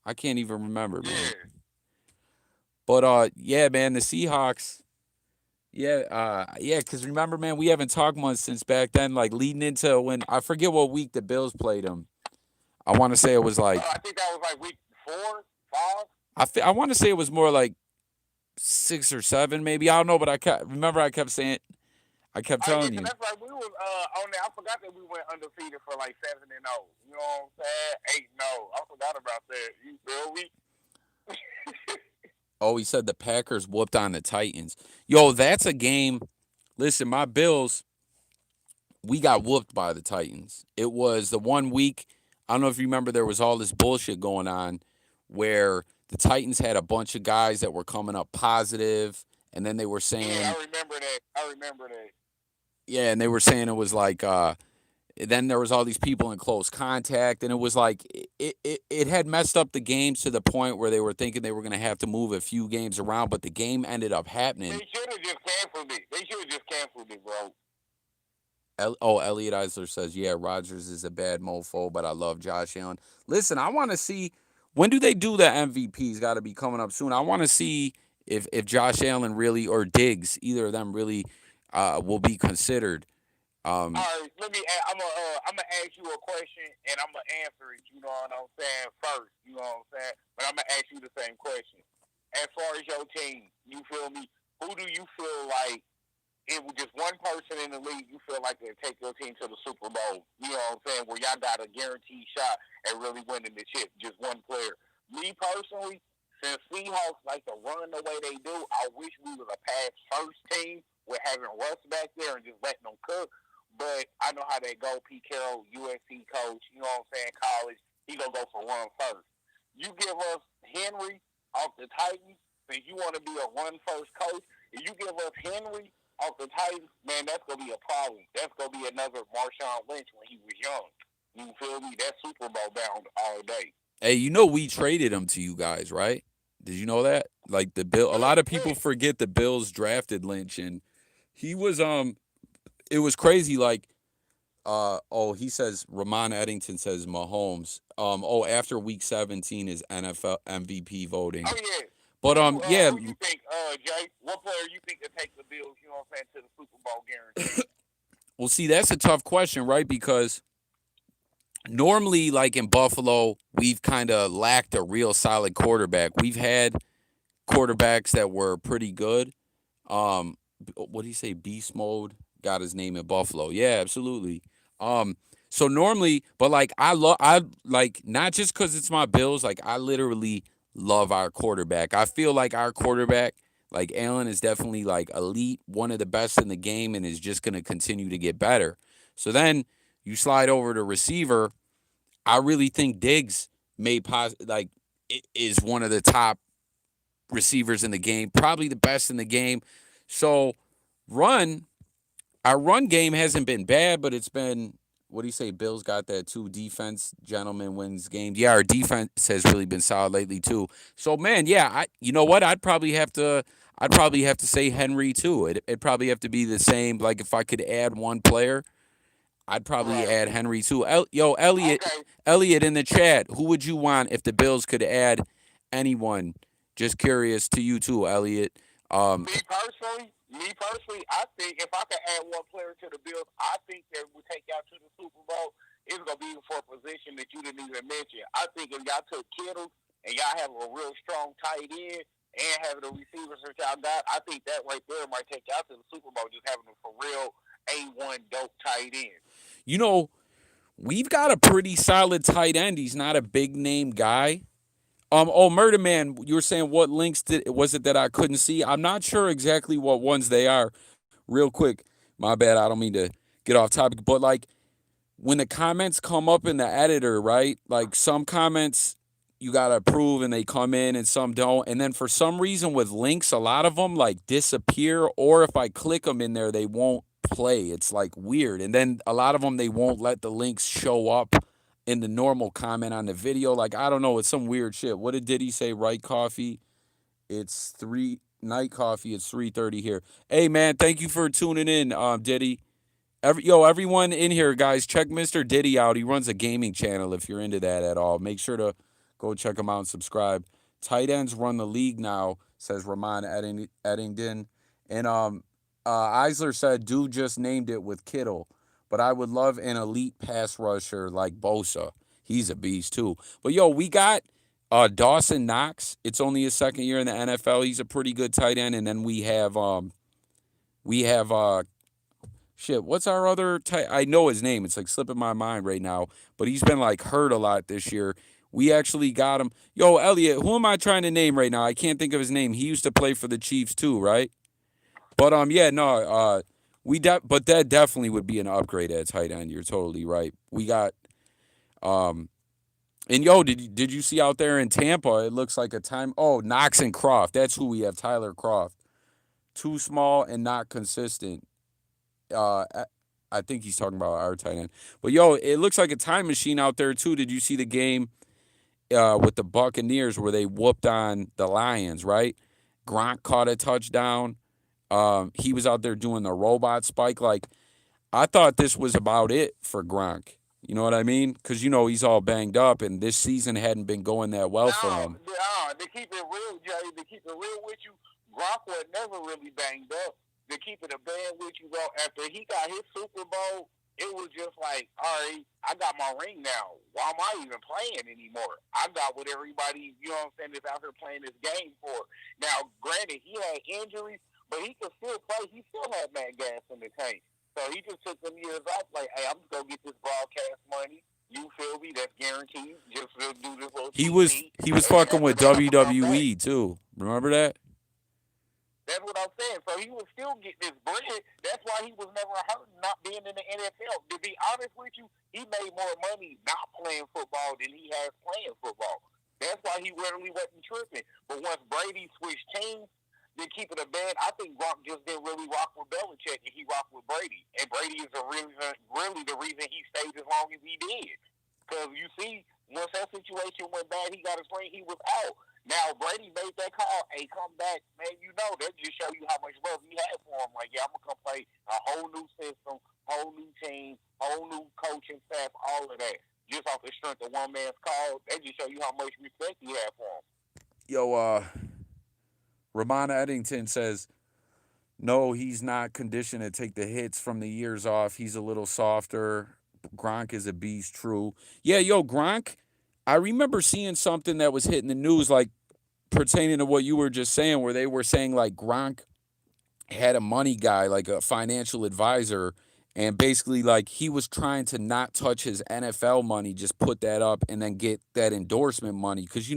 I can't even remember, man. Yeah. But yeah, man, the Seahawks. Yeah, yeah, because remember, man, we haven't talked much since back then, like leading into when I forget what week the Bills played them. I want to say it was like I think that was like week 4, 5. I want to say it was more like 6 or 7, maybe. I don't know, but I kept saying, I kept Oh yeah, telling 'cause you. that's like we was on there. I forgot that we went undefeated for like 7-0. You know what I'm saying? 8-0. I forgot about that. You feel me? Oh, he said the Packers whooped on the Titans. Yo, that's a game. Listen, my Bills, we got whooped by the Titans. It was the one week. I don't know if you remember, there was all this bullshit going on where the Titans had a bunch of guys that were coming up positive, and then they were Yeah, saying, I remember that. I remember that. yeah, and they were saying it was like, then there was all these people in close contact, and it was like it had messed up the games to the point where they were thinking they were going to have to move a few games around, but the game ended up happening. They should have just canceled it. They should have just canceled it, bro. Elliot Eisler says, yeah, Rodgers is a bad mofo, but I love Josh Allen. Listen, I want to see, when do they do the MVPs? Got to be coming up soon. I want to see if Josh Allen really, or Diggs, either of them really will be considered. All right, let me. I'm gonna ask you a question, and I'm gonna answer it. You know what I'm saying? First, you know what I'm saying? But I'm gonna ask you the same question. As far as your team, you feel me? Who do you feel like, it was just one person in the league you feel like they take your team to the Super Bowl? You know what I'm saying? Where y'all got a guaranteed shot at really winning the chip. Just one player. Me personally, since Seahawks like to run the way they do, I wish we was a pass first team with having Russ back there and just letting them cook. But I know how they go. Pete Carroll, USC coach, you know what I'm saying, college, he going to go for run first. You give us Henry off the Titans, since you want to be a run first coach, if you give us Henry off the Titans, man, that's going to be a problem. That's going to be another Marshawn Lynch when he was young. You feel me? That's Super Bowl bound all day. Hey, we traded him to you guys, right? Did you know that? Like a lot of people forget the Bills drafted Lynch, and he was it was crazy. Like, he says Ramon Eddington says Mahomes. After week 17 is NFL MVP voting. Oh yeah. But yeah. Who you think, Jay? What player you think to take the Bills? You know what I'm saying, to the Super Bowl guarantee? Well, see, that's a tough question, right? Because normally, like in Buffalo, we've kind of lacked a real solid quarterback. We've had quarterbacks that were pretty good. What did he say? Beast mode got his name in Buffalo. Yeah, absolutely. So normally, but like I like, not just because it's my Bills. Like, I literally love our quarterback. I feel like our quarterback, like Allen, is definitely like elite, one of the best in the game, and is just going to continue to get better. So then you slide over to receiver. I really think Diggs is one of the top receivers in the game, probably the best in the game. So our run game hasn't been bad, but it's been, what do you say? Bills got that too. Defense, gentlemen, wins games. Yeah, our defense has really been solid lately too. So man, yeah, you know what? I'd probably have to say Henry too. It'd probably have to be the same. Like, if I could add one player, I'd probably add Henry too. Elliot, Okay. Elliot in the chat, who would you want if the Bills could add anyone. Just curious to you too, Elliot. Um, Me personally, I think if I could add one player to the Bills, I think that we take y'all to the Super Bowl. It's gonna be for a position that you didn't even mention. I think if y'all took Kittle and y'all have a real strong tight end and having the receivers that y'all got, I think that right there might take y'all to the Super Bowl. Just having a for real A1 dope tight end. you know, we've got a pretty solid tight end. He's not a big name guy. Oh, Murder Man, you were saying what links was it that I couldn't see? I'm not sure exactly what ones they are. Real quick, my bad. I don't mean to get off topic, but like when the comments come up in the editor, right? Like some comments you gotta approve and they come in and some don't. And then for some reason with links, a lot of them like disappear, or if I click them in there, they won't play. It's like weird. And then a lot of them they won't let the links show up in the normal comment on the video. Like I don't know, it's some weird shit. What did he say? Right coffee. It's three night coffee. It's 3:30 here. Hey man, thank you for tuning in, Diddy. Everyone in here, guys, check Mr. Diddy out. He runs a gaming channel. If you're into that at all, make sure to go check him out and subscribe. Tight ends run the league now, says Ramon Eddington. And Eisler said, dude just named it with Kittle, but I would love an elite pass rusher like Bosa. He's a beast too. But we got Dawson Knox. It's only his second year in the NFL. He's a pretty good tight end. And then we have shit, what's our other tight? I know his name. It's like slipping my mind right now, but he's been like hurt a lot this year. We actually got him. Yo, Elliot, who am I trying to name right now? I can't think of his name. He used to play for the Chiefs too, right? But yeah, no, but that definitely would be an upgrade at tight end. You're totally right. We got and did you see out there in Tampa? It looks like a time. Oh, Knox and Croft. That's who we have. Tyler Croft. Too small and not consistent. uh I think he's talking about our tight end. But it looks like a time machine out there too. Did you see the game with the Buccaneers where they whooped on the Lions, right? Gronk caught a touchdown. He was out there doing the robot spike. Like I thought this was about it for Gronk. You know what I mean? Because he's all banged up, and this season hadn't been going that well for him. To keep it real, Jay, to keep it real with you, Gronk was never really banged up. To keep it a band with you, bro, after he got his Super Bowl, it was just like, all right, I got my ring now. Why am I even playing anymore? I got what everybody, you know what I'm saying, is out here playing this game for. Now, granted, he had injuries, but he could still play. He still had mad gas in the tank. So he just took them years off, like, hey, I'm just going to get this broadcast money. You feel me? That's guaranteed. Just to do this little He TV, was fucking with WWE too. Remember that? That's what I'm saying. So he was still getting this bread. That's why he was never hurt not being in the NFL. To be honest with you, he made more money not playing football than he has playing football. That's why he really wasn't tripping. But once Brady switched teams, then keep it a band, I think Gronk just didn't really rock with Belichick, and he rocked with Brady. And Brady is really the reason he stayed as long as he did. Because you see, once that situation went bad, he got his ring, he was out. Now, Brady made that call, hey, come back. Man, that just show you how much love he had for him. Like, yeah, I'm going to come play a whole new system, whole new team, whole new coaching staff, all of that. Just off the strength of one man's call, that just show you how much respect he had for him. Ramona Eddington says, no, he's not conditioned to take the hits from the years off. He's a little softer. Gronk is a beast, true. Yeah, Gronk, I remember seeing something that was hitting the news, like pertaining to what you were just saying, where they were saying like Gronk had a money guy, like a financial advisor, and basically like he was trying to not touch his NFL money, just put that up and then get that endorsement money. Because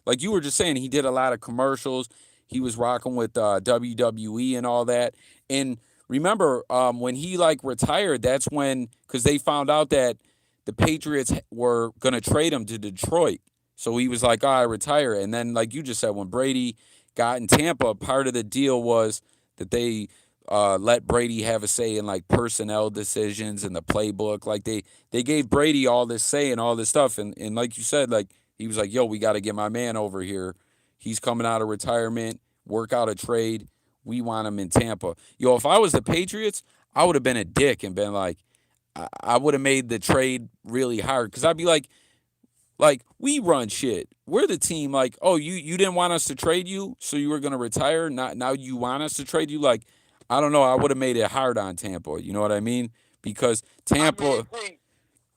like you were just saying, he did a lot of commercials. He was rocking with WWE and all that. And remember, when he like retired, that's when, because they found out that the Patriots were gonna trade him to Detroit. So he was like, I retire. And then, like you just said, when Brady got in Tampa, part of the deal was that they let Brady have a say in like personnel decisions and the playbook. Like they gave Brady all this say and all this stuff. And like you said, like he was like, yo, we got to get my man over here. He's coming out of retirement, work out a trade. We want him in Tampa. If I was the Patriots, I would have been a dick and been like, I would have made the trade really hard. Because I'd be like, Like, we run shit. We're the team. Like, oh, you didn't want us to trade you, so you were gonna retire. Not now you want us to trade you. Like, I don't know. I would have made it hard on Tampa. You know what I mean? Because I mean, Tampa. see,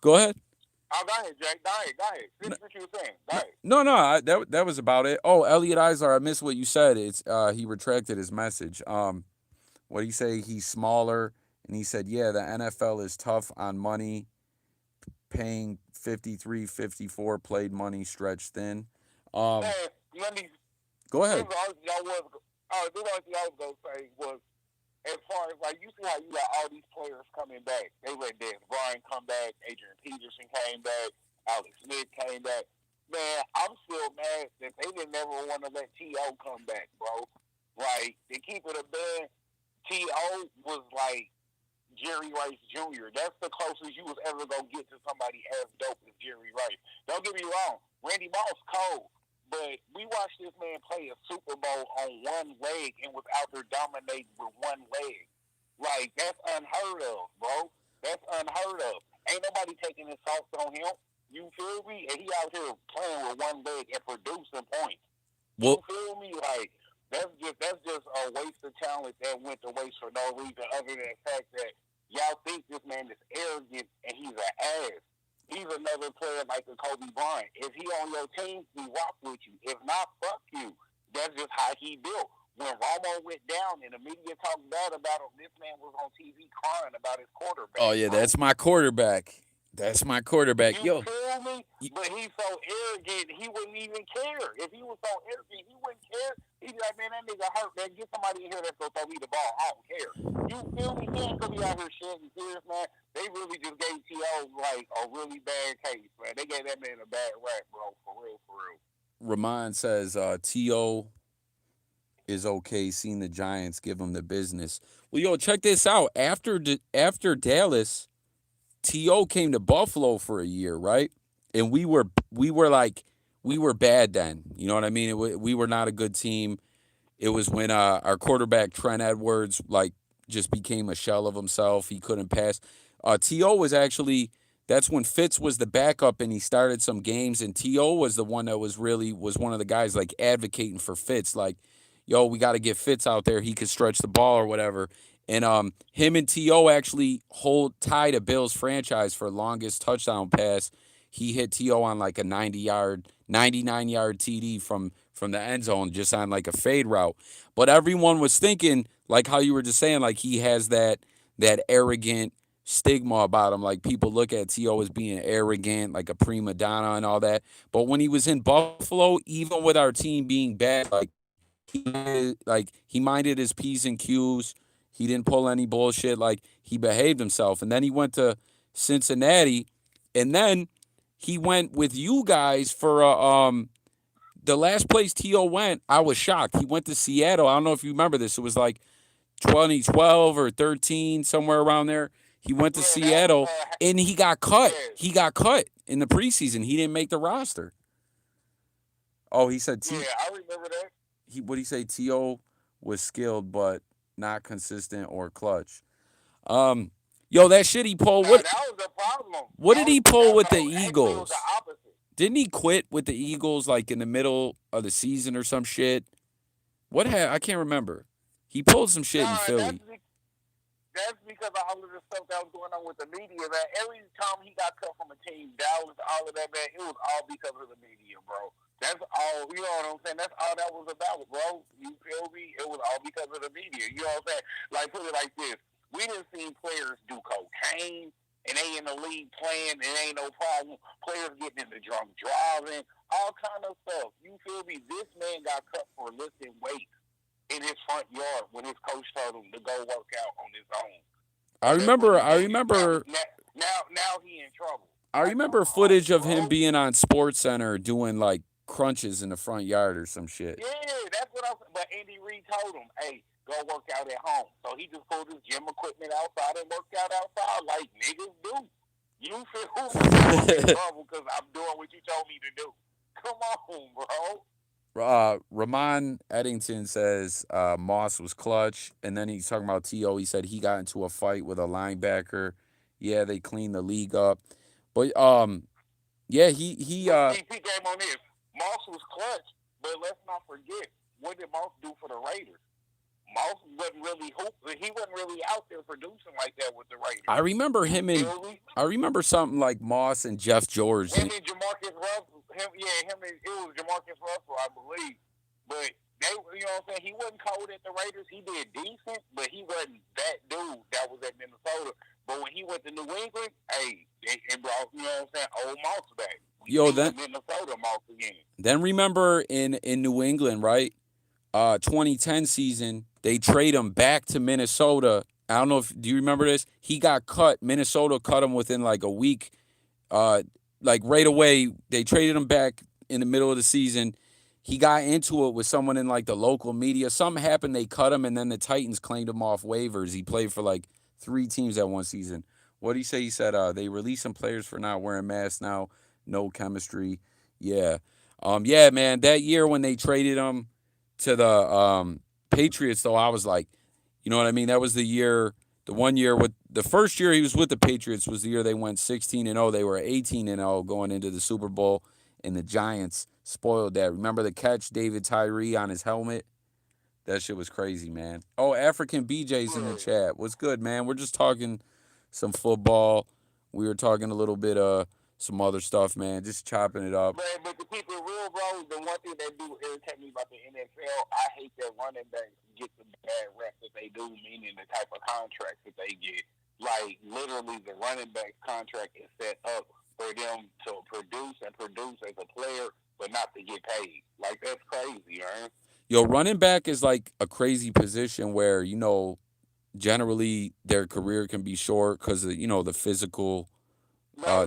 Go ahead. go ahead, Jake. Go ahead. Finish what you were saying. Go ahead. No. That was about it. Oh, Elliot Eisler, I missed what you said. It's he retracted his message. What he say? He's smaller, and he said, yeah, the NFL is tough on money, paying 53, 54, played money stretched thin. Um, Man, let me. Go This ahead. is all y'all was. This is all I was gonna say was as far as like you see how you got all these players coming back. They let Des Bryant come back. Adrian Peterson came back. Alex Smith came back. Man, I'm still mad that they didn't never want to let T.O. come back, bro. Like, to keep it a band, T.O. was like Jerry Rice Jr. That's the closest you was ever going to get to somebody as dope as Jerry Rice. Don't get me wrong. Randy Moss cold. But we watched this man play a Super Bowl on one leg and was out there dominating with one leg. Like, that's unheard of, bro. That's unheard of. Ain't nobody taking his thoughts on him. You feel me? And he out here playing with one leg and producing points. You Well, feel me? Like, that's just a waste of talent that went to waste for no reason other than the fact that y'all think this man is arrogant and he's an ass. He's another player like a Kobe Bryant. If he on your team, we rock with you. If not, fuck you. That's just how he built. When Romo went down and the media talked bad about him, this man was on TV crying about his oh quarterback, yeah, bro. that's my quarterback. That's my quarterback. You Yo, feel me? But he's so arrogant, he wouldn't even care. If he was so arrogant, he wouldn't care. He'd be like, man, that nigga hurt, man. Get somebody in here that's going to throw me the ball. I don't care. You feel me? He ain't going to be out here shedding tears, man. They really just gave T.O. like a really bad case, man. They gave that man a bad rap, bro. For real, for real. Ramon says T.O. is okay seeing the Giants give him the business. Well, yo, check this out. After Dallas, T.O. came to Buffalo for a year, right? And we were bad then. You know what I mean? We were not a good team. It was when our quarterback Trent Edwards like just became a shell of himself. He couldn't pass. To was actually that's when Fitz was the backup and he started some games. And To was the one that was one of the guys like advocating for Fitz. Like, yo, we got to get Fitz out there. He could stretch the ball or whatever. And him and To actually hold tied a Bills franchise for longest touchdown pass. He hit To on like a 99-yard TD from the end zone, just on like a fade route. But everyone was thinking, like how you were just saying, like he has that arrogant stigma about him. Like people look at To as being arrogant, like a prima donna and all that. But when he was in Buffalo, even with our team being bad, he minded his P's and Q's. He didn't pull any bullshit. Like he behaved himself. And then he went to Cincinnati, and then he went with you guys for the last place To went. I was shocked. He went to Seattle. I don't know if you remember this. It was like 2012 or 13, somewhere around there. He went to Yeah, that was, Seattle and he got cut. yeah. He got cut in the preseason. He didn't make the roster. Oh, he said Yeah, I remember that. what did he say? To was skilled but not consistent or clutch. Yo, that shit he pulled. Now, that was the problem. What did he pull with the Actually, it was Eagles? the opposite. Didn't he quit with the Eagles like in the middle of the season or some shit? I can't remember. He pulled some shit in Nah, Philly. that's because of all of the stuff that was going on with the media, man. Every time he got cut from a team, Dallas, all of that, man, it was all because of the media, bro. That's all, you know what I'm saying? That's all that was about, bro. You feel me? It was all because of the media. You know what I'm saying? Like, put it like this. We done seen players do cocaine, and they in the league playing, and ain't no problem. Players getting into drunk driving, all kind of stuff. You feel me? This man got cut for lifting weights in his front yard when his coach told him to go work out on his own. I remember Now he in trouble. I remember footage of him being on Sports Center doing like crunches in the front yard or some shit. Yeah, that's what I was. But Andy Reid told him, "Hey, go work out at home." So he just pulled his gym equipment outside and worked out outside like niggas do. You feel me? I'm in trouble because I'm doing what you told me to do. Come on, bro. Ramon Eddington says Moss was clutch, and then he's talking about To. He said he got into a fight with a linebacker. Yeah, they cleaned the league up, but Yeah, he But he came on this. Moss was clutch, but let's not forget, what did Moss do for the Raiders? Moss wasn't really he wasn't really out there producing like that with the Raiders. I remember You him and feel me? I remember something like Moss and Jeff George. Him and Jamarcus Russell, it was Jamarcus Russell, I believe. But they, you know what I'm saying? He wasn't cold at the Raiders. He did decent, but he wasn't that dude that was at Minnesota. But when he went to New England, hey, they brought, you know what I'm saying, old Moss back. Yo, then Minnesota Moss again. Then remember in New England, right? 2010 season, they trade him back to Minnesota. I don't know if do you remember this? He got cut. Minnesota cut him within like a week. Like right away, they traded him back in the middle of the season. He got into it with someone in like the local media. Something happened, they cut him, and then the Titans claimed him off waivers. He played for like 3 teams that one season. What did he say? He said they released some players for not wearing masks now. No chemistry. Yeah. Yeah, man. That year when they traded him to the Patriots, though, I was like, you know what I mean? That was the 1 year with the first year he was with the Patriots was the year they went 16-0. They were 18-0 going into the Super Bowl, and the Giants spoiled that. Remember the catch, David Tyree on his helmet? That shit was crazy, man. Oh, African BJ's in the chat. What's good, man? We're just talking some football. We were talking a little bit some other stuff, man. Just chopping it up. But to keep it real, bro, the one thing that do irritate me about the NFL, I hate that running backs get the bad rep that they do, meaning the type of contracts that they get. Like, literally, the running back contract is set up for them to produce as a player, but not to get paid. Like, that's crazy, man. Yo, running back is like a crazy position where, you know, generally their career can be short because of, you know, the physical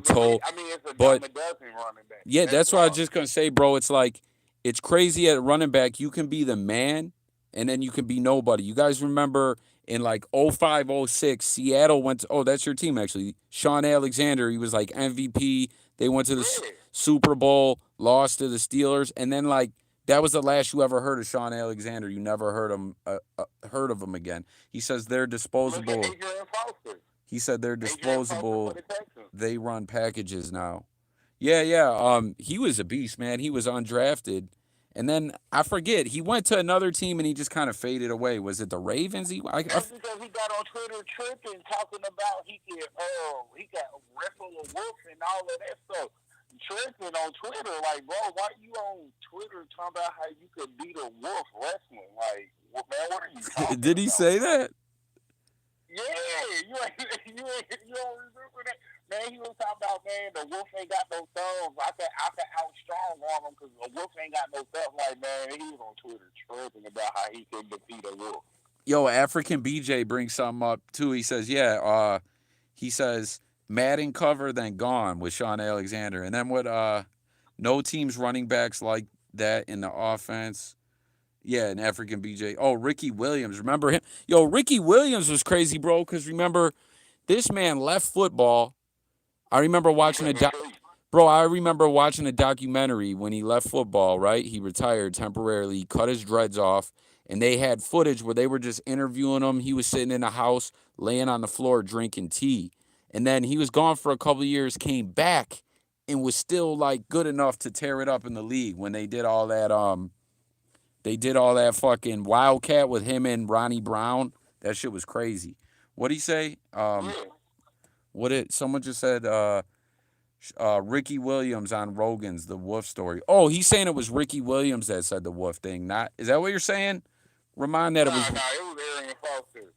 toll. I mean, it's a but dime a dozen running back. yeah, that's what I was just gonna say, bro. It's like it's crazy at running back. You can be the man, and then you can be nobody. You guys remember in like 05, 06, Seattle went to, oh, that's your team actually. Sean Alexander, he was like MVP. They went to the Super Bowl, lost to the Steelers, and then like that was the last you ever heard of Sean Alexander. You never heard of him again. He says they're disposable. Look at Adrian Foster. He said they're disposable. They run packages now. Yeah. He was a beast, man. He was undrafted. And then I forget, he went to another team and he just kind of faded away. Was it the Ravens? That's because he got on Twitter tripping, talking about he got wrestle a wolf and all of that stuff. Tripping on Twitter, like, bro, why you on Twitter talking about how you could beat a wolf wrestling? Like, man, what are you talking about? Did he say that? Yeah, you don't remember that? Man, he was talking about, man, the wolf ain't got no thumbs. I can out strong arm him because the wolf ain't got no thumbs. Like, man, he was on Twitter tripping about how he could defeat a wolf. Yo, African BJ brings something up too. He says, he says Madden cover then gone with Sean Alexander, and then what? No teams running backs like that in the offense. Yeah, an African BJ. Oh, Ricky Williams. Remember him? Yo, Ricky Williams was crazy, bro, because remember, this man left football. I remember watching I remember watching a documentary when he left football, right? He retired temporarily, he cut his dreads off, and they had footage where they were just interviewing him. He was sitting in a house, laying on the floor, drinking tea. And then he was gone for a couple of years, came back, and was still, like, good enough to tear it up in the league when they did all that, fucking Wildcat with him and Ronnie Brown. That shit was crazy. What'd he say? Someone just said Ricky Williams on Rogan's The Wolf Story. Oh, he's saying it was Ricky Williams that said the wolf thing. Not, is that what you're saying? Remind that it was. No, it was Arian Foster.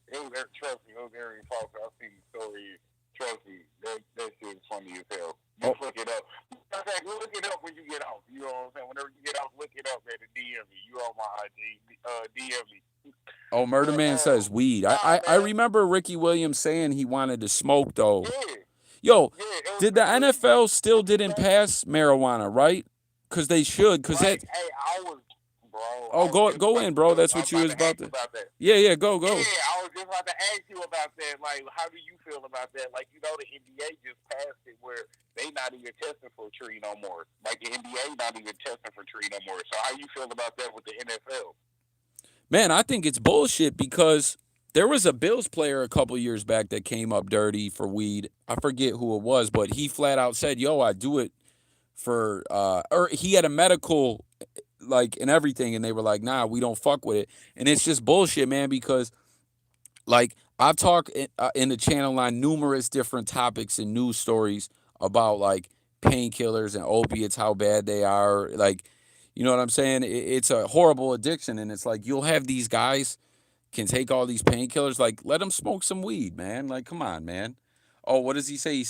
Trust me, it was Arian Foster. I've seen the story. Trust me, that shit is funny as hell. Just look it up. In fact, look it up when you get off. You know what I'm saying? Whenever you get off, look it up at the DM me. You on my IG. DM me. Oh, Murder Man says weed. I remember Ricky Williams saying he wanted to smoke, though. Yeah. Yo, did the NFL still didn't pass marijuana, right? Because they should. Because right. that. Hey, I was, bro. Oh, go in, bro. That's what you was about to. Yeah, go. Yeah, I was just about to ask you about that. Like, how do you feel about that? Like, you know, the NBA just passed it where they not even testing for tree no more. Like, the NBA not even testing for tree no more. So how you feel about that with the NFL? Man, I think it's bullshit because there was a Bills player a couple years back that came up dirty for weed. I forget who it was, but he flat out said, yo, I do it for or he had a medical like and everything, and they were like, nah, we don't fuck with it, and it's just bullshit, man, because like I've talked in the channel on numerous different topics and news stories about like painkillers and opiates, how bad they are. Like, you know what I'm saying? It's a horrible addiction, and it's like you'll have these guys can take all these painkillers. Like, let them smoke some weed, man. Like, come on, man. Oh, what does he say?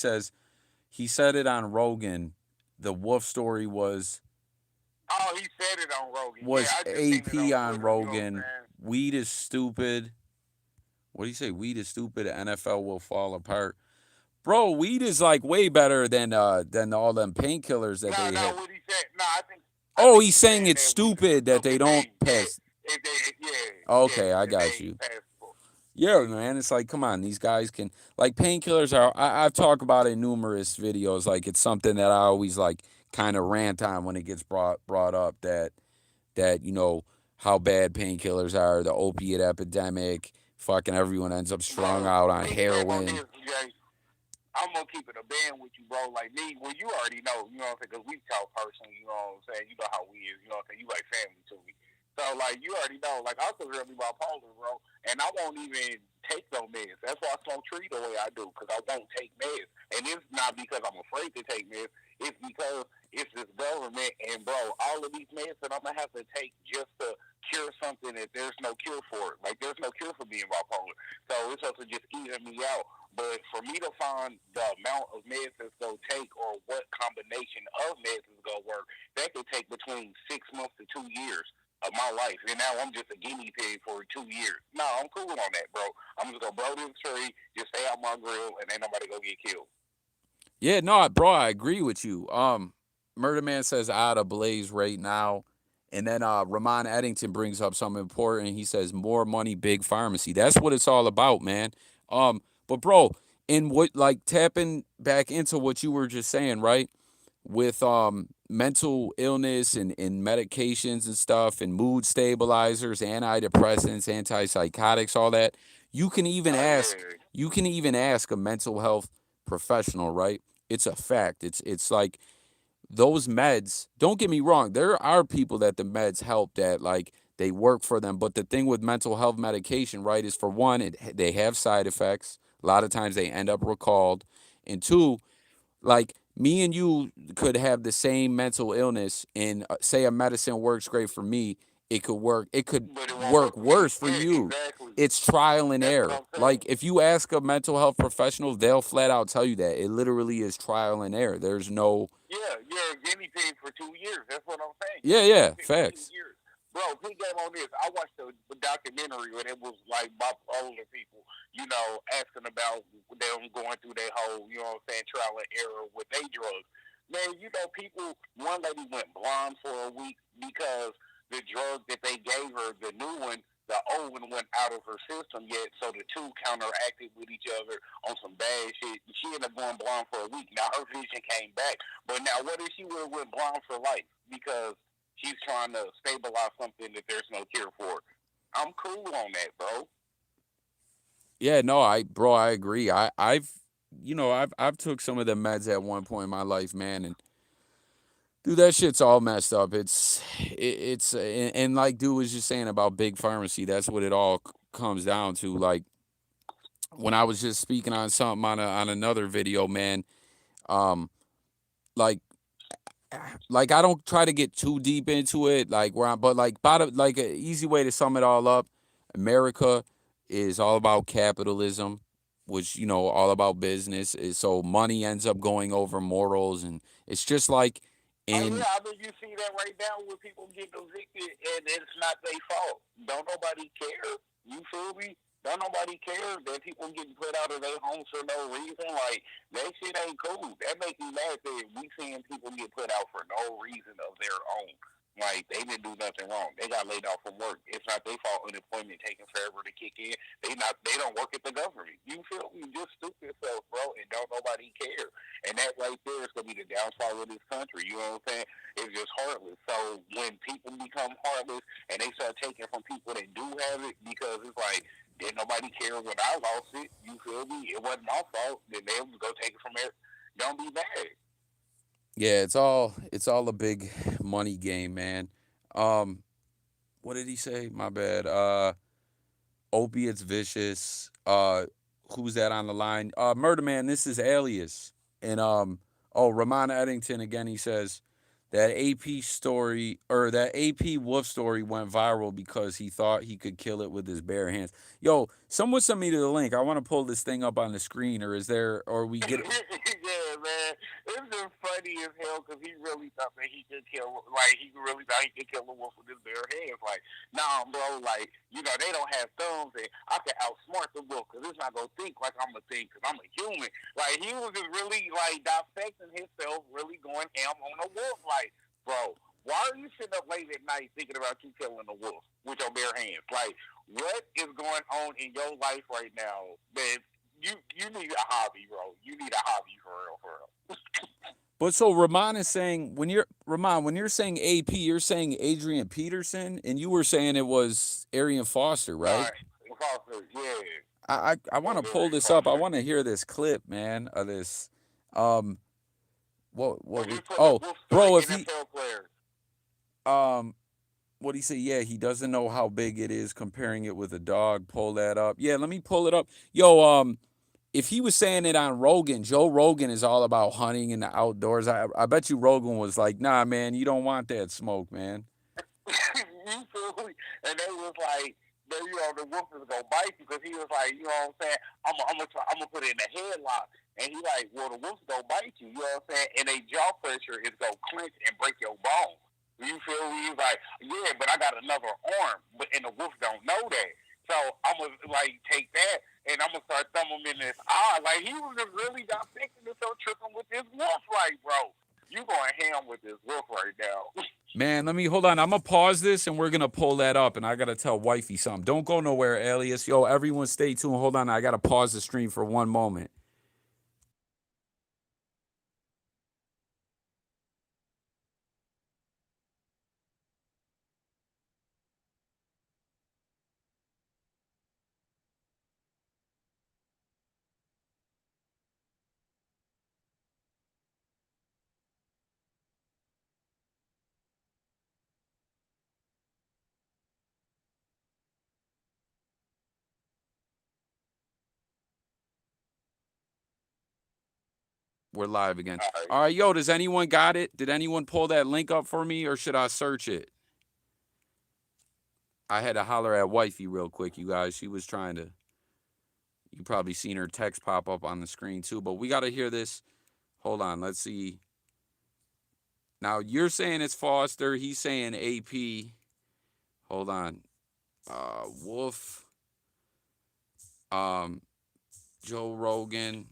He said it on Rogan. The wolf story Oh, he said it on Rogan. Yeah, was I just seen it AP on on Twitter. You know what I'm Rogan. saying? Weed is stupid. What do you say? Weed is stupid. NFL will fall apart. Bro, weed is like way better than all them painkillers that No, they no, had. what he said. No, I Oh, think he's he's saying saying it's that weed is stupid that stupid they if they, don't pass. if they, Okay, I if they got ain't you. passable. Yeah, man. It's like, come on, these guys can like painkillers are. I've talked about it in numerous videos. Like, it's something that I always like kind of rant on when it gets brought up that how bad painkillers are, the opiate epidemic. Fucking everyone ends up strung Bro, out on big game on heroin. this, Jay. I'm gonna keep it a band with you, bro. Like me, well, you already know, you know what I'm saying? Because we talk personally, you know what I'm saying? You know how we is, you know what I'm saying? You like family to me. So, like, you already know, like, I'm severely bipolar, bro, and I won't even take no meds. That's why I smoke tree the way I do, because I won't take meds. And it's not because I'm afraid to take meds. It's because it's this government, and, bro, all of these meds that I'm going to have to take just to cure something that there's no cure for it. Like, there's no cure for being bipolar. So it's supposed to just even me out. But for me to find the amount of meds that's going to take or what combination of meds is going to work, that could take between 6 months to 2 years of my life. And now I'm just a guinea pig for 2 years. No, I'm cool on that, bro. I'm just going to blow this tree, just stay out my grill, and ain't nobody going to get killed. Yeah, no, bro, I agree with you. Murder Man says out of blaze right now. And then Ramon Eddington brings up something important. He says more money, big pharmacy. That's what it's all about, man. But bro, in what like tapping back into what you were just saying, right? With mental illness and medications and stuff and mood stabilizers, antidepressants, antipsychotics, all that. You can even Oh, ask yeah. you can even ask a mental health professional, right? It's a fact. It's like those meds, don't get me wrong, there are people that the meds help that like they work for them, but the thing with mental health medication, right, is for one, they have side effects. A lot of times they end up recalled. And two, like me and you could have the same mental illness and say a medicine works great for me, it could But it won't work work for me. worse for Yeah, you. exactly. It's trial and That's what error. I'm saying. Like if you ask a mental health professional, they'll flat out tell you that it literally is trial and error. There's no. Yeah, you're a guinea pig for 2 years. That's what I'm saying. Yeah, You're a guinea yeah, pig for two facts. years. Bro, big game on this. I watched a documentary when it was like about older people, you know, asking about them going through their whole, you know what I'm saying, trial and error with their drugs. Man, you know, people, one lady went blind for a week because the drug that they gave her, the new one, the old one went out of her system yet, so the two counteracted with each other on some bad shit. She ended up going blind for a week. Now her vision came back, but now what if she would have went blind for life because she's trying to stabilize something that there's no cure for? I'm cool on that, bro. Yeah, no, I agree. I've took some of the meds at one point in my life, man, and dude, that shit's all messed up. It's and like dude was just saying about big pharmacy. That's what it all comes down to. Like when I was just speaking on something on another video, man. Um, like I don't try to get too deep into it. Like where I'm, but like bottom, like an easy way to sum it all up. America is all about capitalism, which all about business. So money ends up going over morals, and it's just like Oh in. yeah, I mean you see that right now when people get evicted and it's not their fault. Don't nobody care. You feel me? Don't nobody care that people getting put out of their homes for no reason. Like that shit ain't cool. That makes me mad that we seeing people get put out for no reason of their own. Like they didn't do nothing wrong. They got laid off from work. It's not their fault. Unemployment taking forever to kick in. They don't work at the government. You feel me? Just stupid self, bro, and don't nobody care. And that right there is gonna be the downfall of this country. You know what I'm saying? It's just heartless. So when people become heartless and they start taking from people that do have it, because it's like did nobody care when I lost it? You feel me? It wasn't my fault. Then they'll go take it from there. Don't be mad. Yeah, it's all a big money game, man. Um, what did he say? My bad. Opiates vicious. Who's that on the line? Murder Man, this is Alias. And Ramon Eddington again, he says that AP story or that AP Wolf story went viral because he thought he could kill it with his bare hands. Yo, someone sent me to the link. I want to pull this thing up on the screen, or is there, or we get Yeah, man. It's just funny as hell because he really thought that he could kill, like, he really thought he could kill a wolf with his bare hands. Like, nah, bro, like, they don't have thumbs and I can outsmart the wolf because it's not going to think like I'm going to think because I'm a human. Like, he was just really, like, dissecting himself, really going ham on a wolf. Like, bro, why are you sitting up late at night thinking about you killing a wolf with your bare hands? Like, what is going on in your life right now that you need a hobby, bro. You need a hobby for real, for real. But so Ramon is saying when you're saying AP, you're saying Adrian Peterson, and you were saying it was Arian Foster, right? Right. Foster, yeah. I want to pull Very this up. I Foster. want to hear this clip, man, of this. Um, what When we? you put the Oh, wolf bro, like if he NFL players. what he say? Yeah, he doesn't know how big it is comparing it with a dog. Pull that up. Yeah, let me pull it up. Yo, if he was saying it on Rogan, Joe Rogan is all about hunting in the outdoors. I bet you Rogan was like, nah, man, you don't want that smoke, man. You feel me? And they was like, the wolf is gonna bite you because he was like, you know what I'm saying? I'm gonna put it in a headlock. And he like, well, the wolf's gonna bite you. You know what I'm saying? And a jaw pressure is gonna clench and break your bone. You feel me? He's like, yeah, but I got another arm, and the wolf don't know that. So I'm gonna like take that and I'm gonna start thumbing him in his eye. Like he was just really dissecting this, so tripping with this wolf, like, bro. You going ham with this wolf right now. Man, let me hold on. I'm gonna pause this and we're gonna pull that up. And I gotta tell wifey something. Don't go nowhere, Alias. Yo, everyone, stay tuned. Hold on. I gotta pause the stream for one moment. We're live again. All right. All right, yo, does anyone got it? Did anyone pull that link up for me, or should I search it? I had to holler at wifey real quick, you guys. She was trying to. You probably seen her text pop up on the screen too, but we gotta hear this. Hold on, let's see. Now you're saying it's Foster. He's saying AP. Hold on. Wolf. Um, Joe Rogan.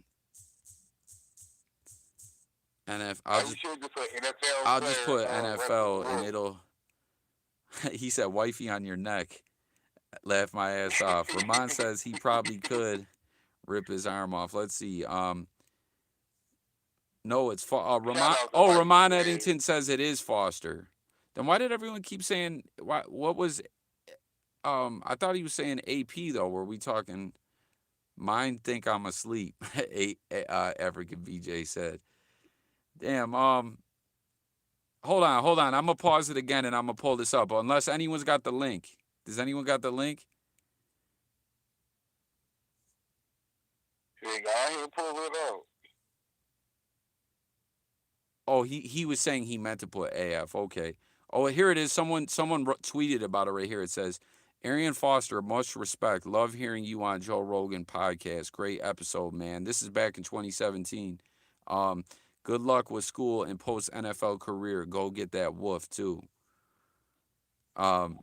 NF. You should just put NFL I'll just players put NFL, and wolf. it'll. He said, "Wifey on your neck." Laugh my ass off. Ramon says he probably could rip his arm off. Let's see. No, it's Ramon. Oh, Ramon Eddington says it is Foster. Then why did everyone keep saying why? What was? I thought he was saying AP though. Were we talking? Mine think I'm asleep. African VJ said. Damn. Hold on. I'm gonna pause it again and I'm gonna pull this up. Unless anyone's got the link. Does anyone got the link? Go ahead and pull it out. Oh, he was saying he meant to put AF. Okay. Oh, here it is. Someone tweeted about it right here. It says, Arian Foster, much respect. Love hearing you on Joe Rogan podcast. Great episode, man. This is back in 2017. Good luck with school and post NFL career. Go get that wolf too. Um,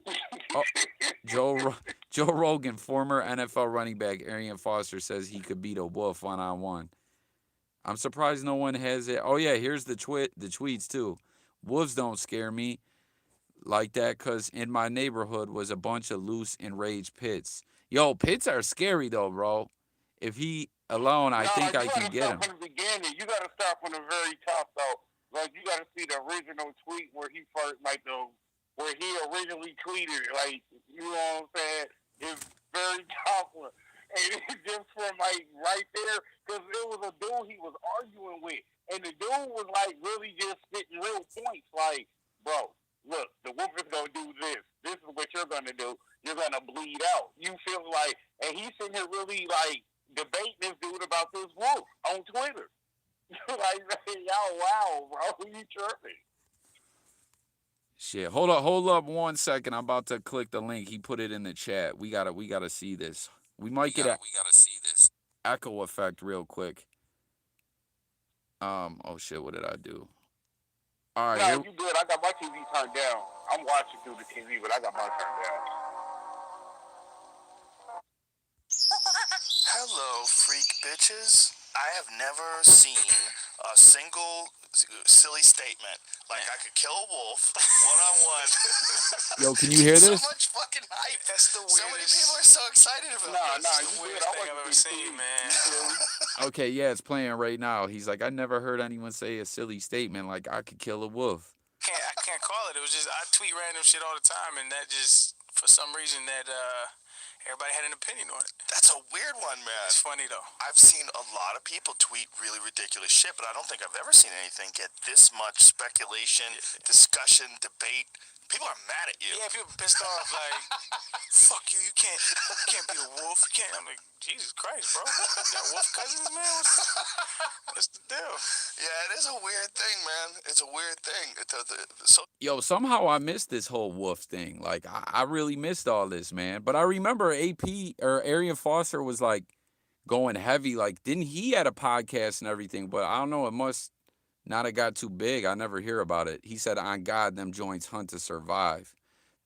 oh, Joe Rogan, former NFL running back Arian Foster says he could beat a wolf 1-on-1. I'm surprised no one has it. Oh yeah, here's the tweets too. Wolves don't scare me like that because in my neighborhood was a bunch of loose enraged pits. Yo, pits are scary though, bro. If he alone, I think I can get him. From the beginning. You gotta start from the very top though. Like you gotta see the original tweet where he first where he originally tweeted, like, you know what I'm saying? It's very top one. And just from like right there, because it was a dude he was arguing with, and the dude was like really just spitting real points. Like, bro, look, the wolf is gonna do this. This is what you're gonna do. You're gonna bleed out. You feel like, and he's sitting here really like debating this dude about this wolf on Twitter. Like, y'all, wow, bro, you tripping? Shit. Hold up 1 second. I'm about to click the link. He put it in the chat. We gotta see this. We might get a echo effect real quick. Oh shit, what did I do? All right, Nah, here. you good. I got my TV turned down. I'm watching through the TV, but I got mine turned down. Hello, freak bitches. I have never seen a single silly statement like I could kill a wolf one-on-one. Yo, can you hear this? So much fucking hype. That's the weirdest. So many people are so excited about this. Nah, That's the you weirdest good. I thing I've ever seen, man. Okay, yeah, it's playing right now. He's like, I never heard anyone say a silly statement like I could kill a wolf. I can't call it. It was just I tweet random shit all the time, and that just for some reason that everybody had an opinion on it. That's a weird one, man. It's funny though. I've seen a lot of people tweet really ridiculous shit, but I don't think I've ever seen anything get this much speculation, discussion, debate. People are mad at you. Yeah, people pissed off like, fuck you, you can't be a wolf. You can't. I'm like, Jesus Christ, bro. You got wolf cousins, man? What's the deal? Yeah, it is a weird thing, man. It's a weird thing. So Yo, somehow I missed this whole wolf thing. Like, I really missed all this, man. But I remember AP or Arian Foster was like going heavy. Like, didn't he had a podcast and everything? But I don't know. It must not have got too big. I never hear about it. He said, on God, them joints hunt to survive.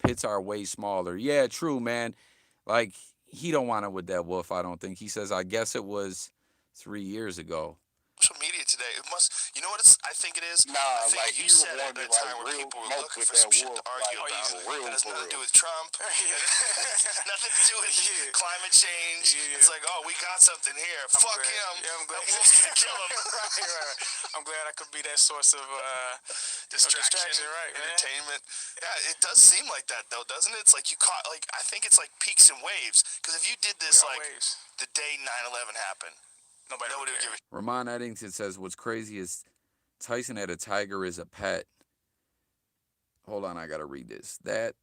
Pits are way smaller. Yeah, true, man. Like, he don't want it with that wolf, I don't think. He says, I guess it was 3 years ago. social media today, it must, you know what I think it is? Nah, I think like you said it at a time where people were looking for some shit to argue about. It has nothing to do with Trump. Nothing to do with climate change. It's like, oh, we got something here. Fuck him. Yeah, I'm glad. Wolf's gonna kill him. right. I'm glad I could be that source of distraction, right, man? Entertainment. Yeah, it does seem like that though, doesn't it? It's like you caught, like, I think it's like peaks and waves. Because if you did this like waves. the day 9/11 happened, nobody would give a shit. Ramon Eddington says, what's crazy is Tyson had a tiger as a pet. Hold on, I got to read this. That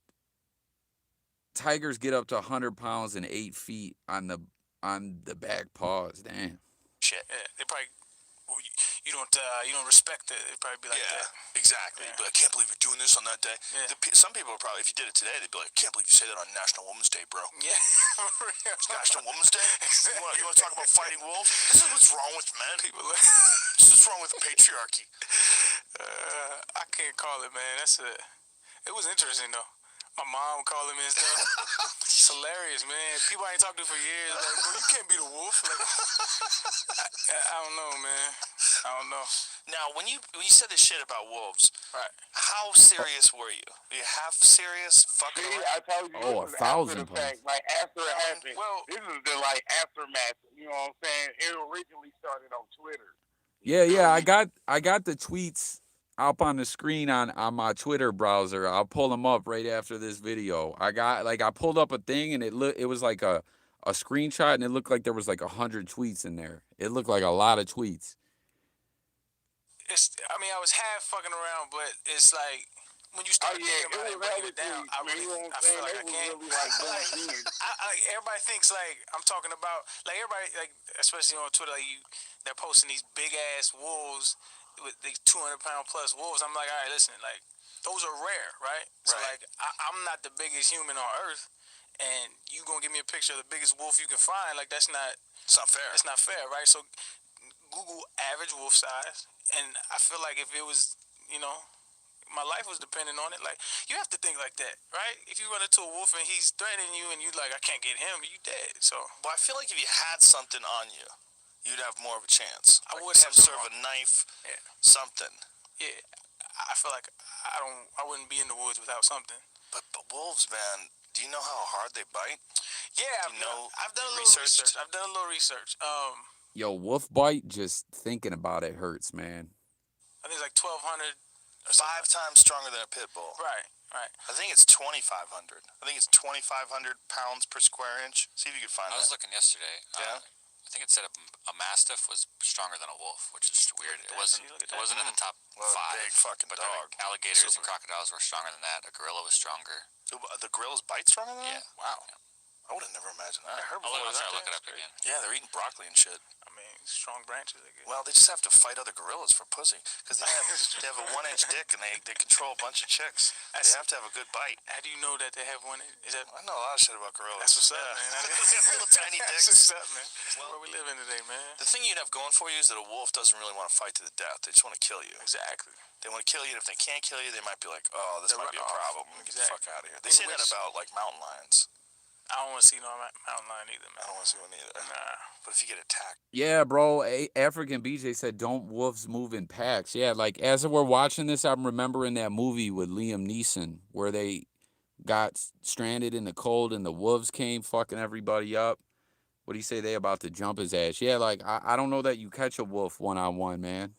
tigers get up to 100 pounds and 8 feet on the back paws. Damn. Shit. Yeah, they probably, well, you don't respect it. It'd probably be like Yeah, that. exactly. Yeah. But I can't believe you're doing this on that day. Yeah. Some people are probably, if you did it today, they'd be like, can't believe you say that on National Women's Day, bro. Yeah. It's National Women's Day? You want to talk about fighting wolves? This is what's wrong with men. People, This is wrong with patriarchy. I can't call it, man. It was interesting though. My mom calling me and stuff. It's hilarious, man. People I ain't talked to for years. Like, bro, you can't be the wolf. Like, I don't know, man. I don't know. Now, when you said this shit about wolves, Right. how serious were you? Were you half serious? Fucking See, around? I told you. Oh, this was 1,000 after the fact, like after it happened. Well, This is the like aftermath. You know what I'm saying? It originally started on Twitter. Yeah, I got the tweets up on the screen on my Twitter browser. I'll pull them up right after this video. I pulled up a thing and it was like a screenshot and it looked like there was like 100 tweets in there. It looked like a lot of tweets. I was half fucking around, but it's like when you start thinking about it, breaking it down, I feel like I can't. Really like Everybody thinks like I'm talking about like everybody like especially on Twitter like they're posting these big ass wolves with these 200-pound plus wolves. I'm like, all right, listen, like those are rare, right? So like I'm not the biggest human on earth, and you gonna give me a picture of the biggest wolf you can find? Like it's not fair. It's not fair, right? So Google average wolf size, and I feel like if it was, my life was dependent on it. Like, you have to think like that, right? If you run into a wolf and he's threatening you and you like, I can't get him, you dead. So, Well, I feel like if you had something on you, you'd have more of a chance. I Like would have some sort of something a knife, yeah, something. yeah. I feel like I wouldn't be in the woods without something. But wolves, man, do you know how hard they bite? Yeah, I've done a little research. I've done a little research. Yo, wolf bite, just thinking about it hurts, man. I think it's like 1,200 or 5 times stronger than a pit bull. Right. Right. I think it's 2,500. I think it's 2,500 pounds per square inch. See if you can find I that. was looking yesterday. Yeah. I think it said a mastiff was stronger than a wolf, which is weird. It wasn't. It wasn't in the top Well, five. big fucking but dog. Then alligators Super. and crocodiles were stronger than that. A gorilla was stronger. The gorilla's bite stronger than that? Yeah. Wow. I would have never imagined that. I'll try to look it up again. Yeah, they're eating broccoli and shit. I mean, strong branches. I guess. Well, they just have to fight other gorillas for pussy because they have a 1-inch dick and they control a bunch of chicks. They have to have a good bite. How do you know that they have one? Is that? I know a lot of shit about gorillas. That's what's up, man. They have little tiny That's dicks. what's up, man. Where we living today, man. The thing you'd have going for you is that a wolf doesn't really want to fight to the death. They just want to kill you. Exactly. They want to kill you, and if they can't kill you, they might be like, "Oh, this might be a run off. problem. Get the fuck out of here." They say that Which- about like mountain lions. I don't want to see no mountain lion either, man. I don't want to see one either. Nah. But if you get attacked, Yeah, bro. African BJ said, "Don't wolves move in packs?" Yeah, like as we're watching this, I'm remembering that movie with Liam Neeson where they got stranded in the cold and the wolves came fucking everybody up. What do you say they about to jump his ass? Yeah, like I don't know that you catch a wolf one-on-one, man.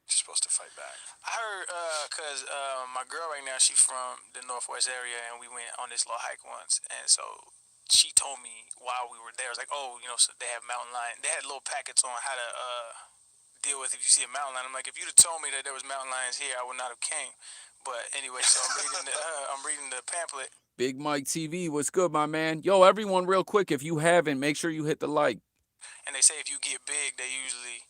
you're supposed to fight back. I heard, cause my girl right now, she from the Northwest area, and we went on this little hike once, and so she told me while we were there, I was like, oh, you know, so they have mountain lion. They had little packets on how to deal with if you see a mountain lion. I'm like, if you'd have told me that there was mountain lions here, I would not have came. But anyway, so I'm reading the pamphlet. Big Mike TV, what's good, my man? Yo, everyone, real quick, if you haven't, make sure you hit the like. And they say if you get big, they usually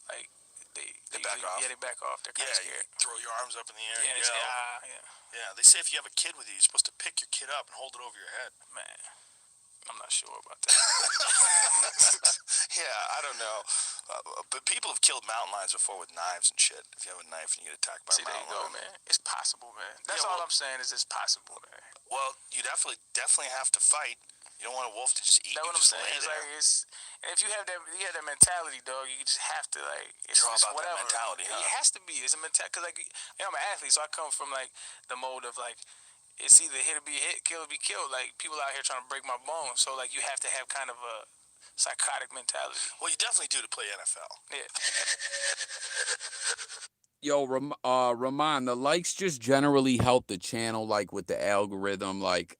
like they back usually, off. Yeah, they back off. They're kind of scared. You throw your arms up in the air. Yeah, and they say yell. yeah. Yeah, they say if you have a kid with you, you're supposed to pick your kid up and hold it over your head. Man, I'm not sure about that. Yeah, I don't know. But people have killed mountain lions before with knives and shit. If you have a knife and you get attacked by See, a there mountain you go, lion. man. It's possible, man. That's Yeah, all well- I'm saying is it's possible, man. Well, you definitely have to fight. You don't want a wolf to just eat That's you. what I'm Just saying. lay It's there. like and if you have that mentality, dog, you just have to like it's You're all about that whatever. mentality, huh? It has to be. It's a mentality because like I'm an athlete, so I come from like the mode of like it's either hit or be hit, kill or be killed. Like people out here trying to break my bones, so like you have to have kind of a psychotic mentality. Well, you definitely do to play NFL. Yeah. Yo, Rahman, the likes just generally help the channel, like with the algorithm, like,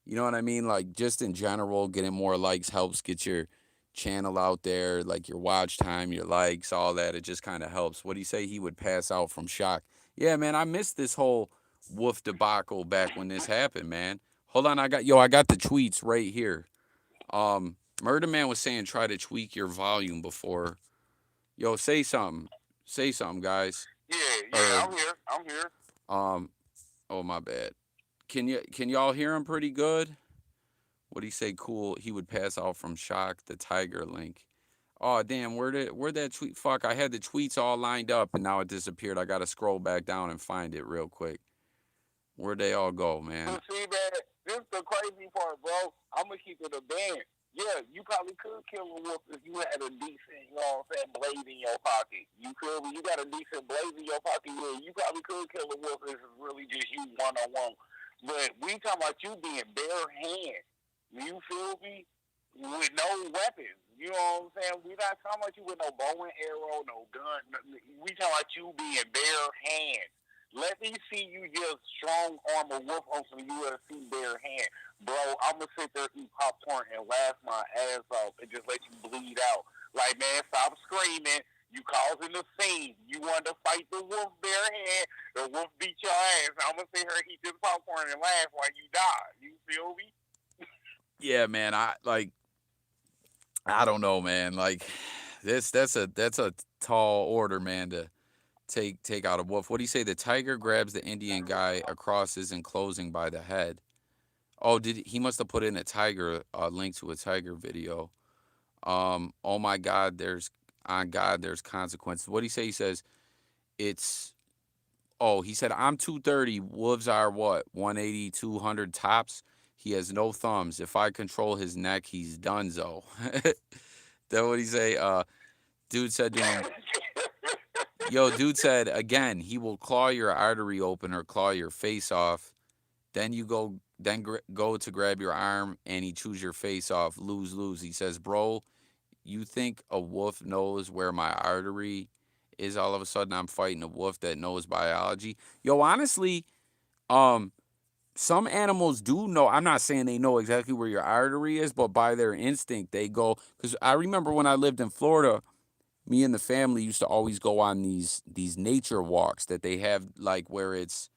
you know what I mean? Like, just in general, getting more likes helps get your channel out there, like your watch time, your likes, all that. It just kind of helps. What do you say? He would pass out from shock. Yeah, man, I missed this whole wolf debacle back when this happened, man. Hold on, I got the tweets right here. Murder Man was saying try to tweak your volume before. Yo, say something. Say something, guys. Yeah, I'm here. Oh my bad. Can y'all hear him pretty good? What do you say? Cool. He would pass out from shock. The tiger link. Oh damn, where'd that tweet? Fuck, I had the tweets all lined up and now it disappeared. I gotta scroll back down and find it real quick. Where'd they all go, man? But see, man, this is the crazy part, bro. I'm gonna keep it a band. Yeah, you probably could kill a wolf if you had a decent, you know what I'm saying, blade in your pocket. You could, when you got a decent blade in your pocket, yeah, you probably could kill a wolf if it's really just you one-on-one. But we talking about you being bare hand. You feel me? With no weapons. You know what I'm saying? We're not talking about you with no bow and arrow, no gun. We talking about you being bare hand. Let me see you just strong arm a wolf on some UFC bare hand. Bro, I'm going to sit there, eat popcorn, and laugh my ass off and just let you bleed out. Like, man, stop screaming. You causing the scene. You wanted to fight the wolf bare hand. The wolf beat your ass. I'm going to sit here and eat this popcorn and laugh while you die. You feel me? Yeah, man. I don't know, man. Like that's a tall order, man, to take out a wolf. What do you say? The tiger grabs the Indian guy across his enclosing by the head. Oh, he must have put in a tiger link to a tiger video. Oh my God, there's consequences. What do you say? He says he said I'm 230. Wolves are what? 180, 200 tops. He has no thumbs. If I control his neck, he's donezo. That what he say? Dude said to him, dude said, again, he will claw your artery open or claw your face off. Then you go to grab your arm and he chews your face off. Lose. He says, bro, you think a wolf knows where my artery is? All of a sudden I'm fighting a wolf that knows biology. Yo, honestly, some animals do know. I'm not saying they know exactly where your artery is, but by their instinct, they go. Because I remember when I lived in Florida, me and the family used to always go on these nature walks that they have, like where it's.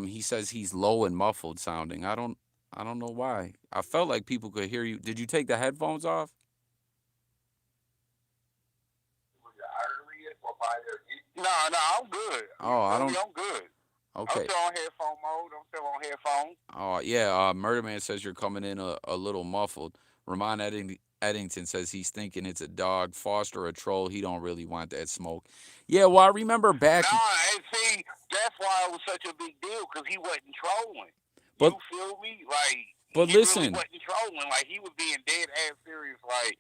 He says he's low and muffled sounding. I don't know why. I felt like people could hear you. Did you take the headphones off? No, I'm good. Oh, I don't. I'm good. I'm Okay. still on headphone mode. I'm still on headphones. Oh yeah, Murder Man says you're coming in a little muffled. Ramon Eddington says he's thinking it's a dog. Foster a troll. He don't really want that smoke. Yeah, well I remember back. Nah, and see, that's why it was such a big deal because he wasn't trolling. But You feel me? Like but he really listen. wasn't trolling. Like he was being dead ass serious. Like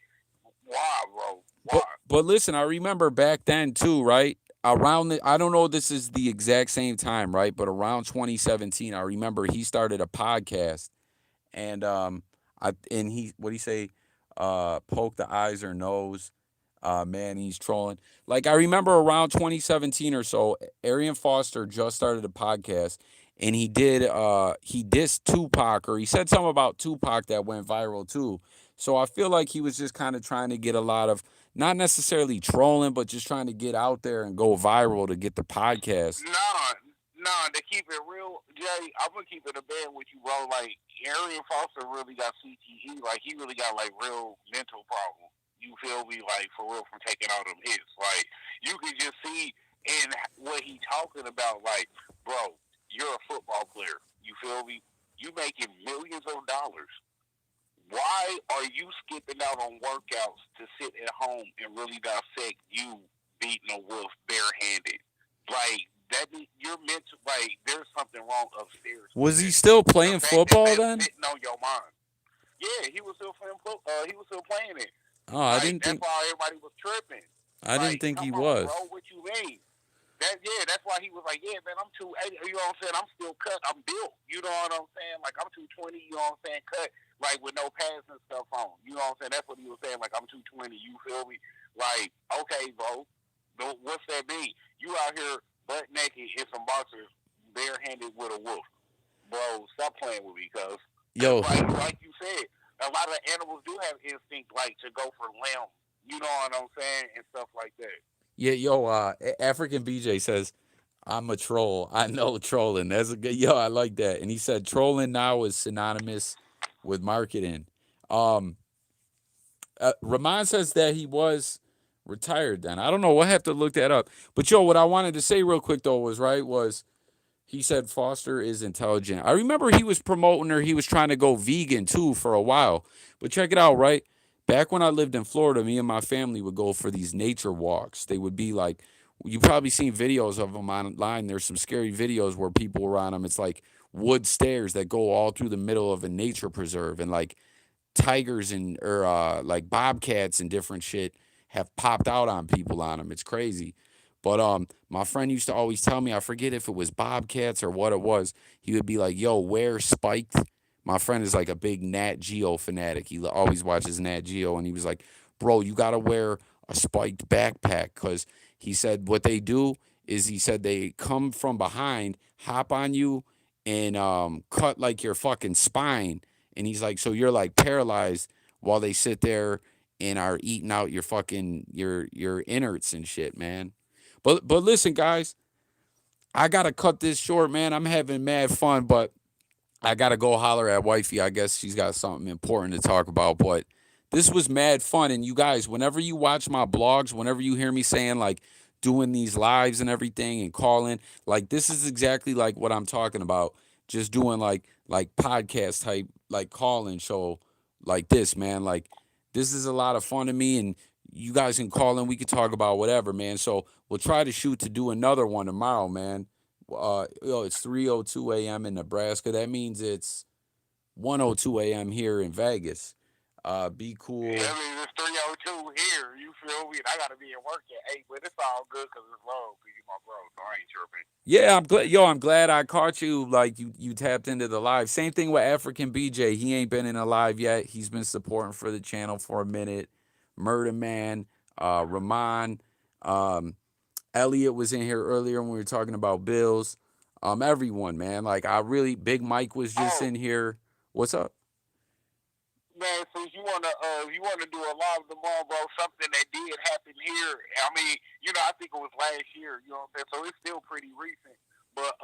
why, bro? Why? But listen, I remember back then too, right? Around I don't know if this is the exact same time, right? But around 2017, I remember he started a podcast, and he what do you say? Poke the eyes or nose. Man, he's trolling. Like I remember around 2017 or so, Arian Foster just started a podcast, and he dissed Tupac, or he said something about Tupac that went viral too. So I feel like he was just kind of trying to get a lot of, not necessarily trolling, but just trying to get out there and go viral to get the podcast. Nah, to keep it real, Jay, I'm gonna keep it a band with you, bro. Like Arian Foster really got CTE. Like he really got like real mental problems. You feel me? Like for real, from taking all them hits. Like you can just see in what he talking about. Like, bro, you're a football player. You feel me? You making millions of dollars. Why are you skipping out on workouts to sit at home and really dissect you beating a wolf barehanded? Like that, you're meant to, like there's something wrong upstairs. Was he still playing football then? Sitting on your mind. Yeah, he was still playing football. He was still playing it. Oh, I didn't That's think. why everybody was tripping. I didn't think he was. Bro, what you mean? That's why he was like, yeah, man, I'm 280. You know what I'm saying? I'm still cut. I'm built. You know what I'm saying? Like I'm 220. You know what I'm saying? Cut like with no pads and stuff on. You know what I'm saying? That's what he was saying. Like I'm 220. You feel me? Like okay, bro. What's that mean? You out here butt naked in some boxers, barehanded with a wolf, bro. Stop playing with me, cuz. Yo, like you said, a lot of animals do have instinct, like to go for limb. You know what I'm saying, and stuff like that. yeah, yo, African BJ says, I'm a troll. I know trolling. That's a good, yo, I like that. And he said trolling now is synonymous with marketing. Um, Ramon says that he was retired then. I don't know. We'll have to look that up. But yo, what I wanted to say real quick though was he said Foster is intelligent. I remember he was promoting her. He was trying to go vegan too for a while. But check it out, right? Back when I lived in Florida, me and my family would go for these nature walks. They would be like, you've probably seen videos of them online. There's some scary videos where people were on them. It's like wood stairs that go all through the middle of a nature preserve, and like tigers and or like bobcats and different shit have popped out on people on them. It's crazy. But my friend used to always tell me, I forget if it was bobcats or what it was. He would be like, "Yo, wear spiked." My friend is like a big Nat Geo fanatic. He always watches Nat Geo, and he was like, "Bro, you gotta wear a spiked backpack," because he said what they do is he said they come from behind, hop on you, and cut like your fucking spine. And he's like, so you're like paralyzed while they sit there and are eating out your fucking your innards and shit, man. But listen, guys, I gotta cut this short, man. I'm having mad fun, but I gotta go holler at wifey. I guess she's got something important to talk about. But this was mad fun. And you guys, whenever you watch my blogs, whenever you hear me saying like doing these lives and everything and calling, like this is exactly like what I'm talking about. Just doing like podcast type like calling show like this, man. Like this is a lot of fun to me, and you guys can call in. We can talk about whatever, man. So we'll try to shoot to do another one tomorrow, man. It's 3:02 a.m. in Nebraska. That means it's 1:02 a.m. here in Vegas. Be cool. Yeah, I mean, it's 3:02 here. You feel me? I gotta be at work at 8, but it's all good because it's low. Because you my bro, so I ain't tripping. Yeah, I'm glad. Yo, I'm glad I caught you. Like you tapped into the live. Same thing with African BJ. He ain't been in a live yet. He's been supporting for the channel for a minute. Murder Man, Rahman, Elliot was in here earlier when we were talking about Bills. everyone, man. Like I really, Big Mike was just Oh, in here. What's up? man, since you wanna do a live tomorrow, bro, something that did happen here. I mean, I think it was last year. You know what I'm saying? So it's still pretty recent. But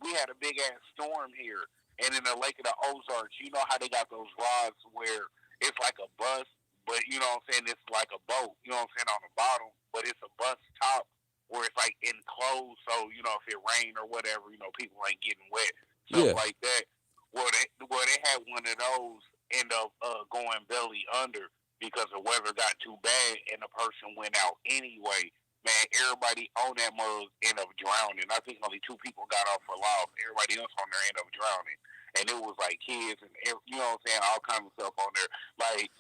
we had a big ass storm here, and in the Lake of the Ozarks, you know how they got those rods where it's like a bus, but you know what I'm saying? It's like a boat. You know what I'm saying on the bottom, but it's a bus top where it's like enclosed. So if it rained or whatever, people ain't getting wet, stuff Yeah, like that. Well, they had one of those end up going belly under because the weather got too bad and the person went out anyway. Man, everybody on that mug ended up drowning. I think only two people got off alive. Everybody else on there ended up drowning. And it was like kids and, you know what I'm saying, all kinds of stuff on there. Like,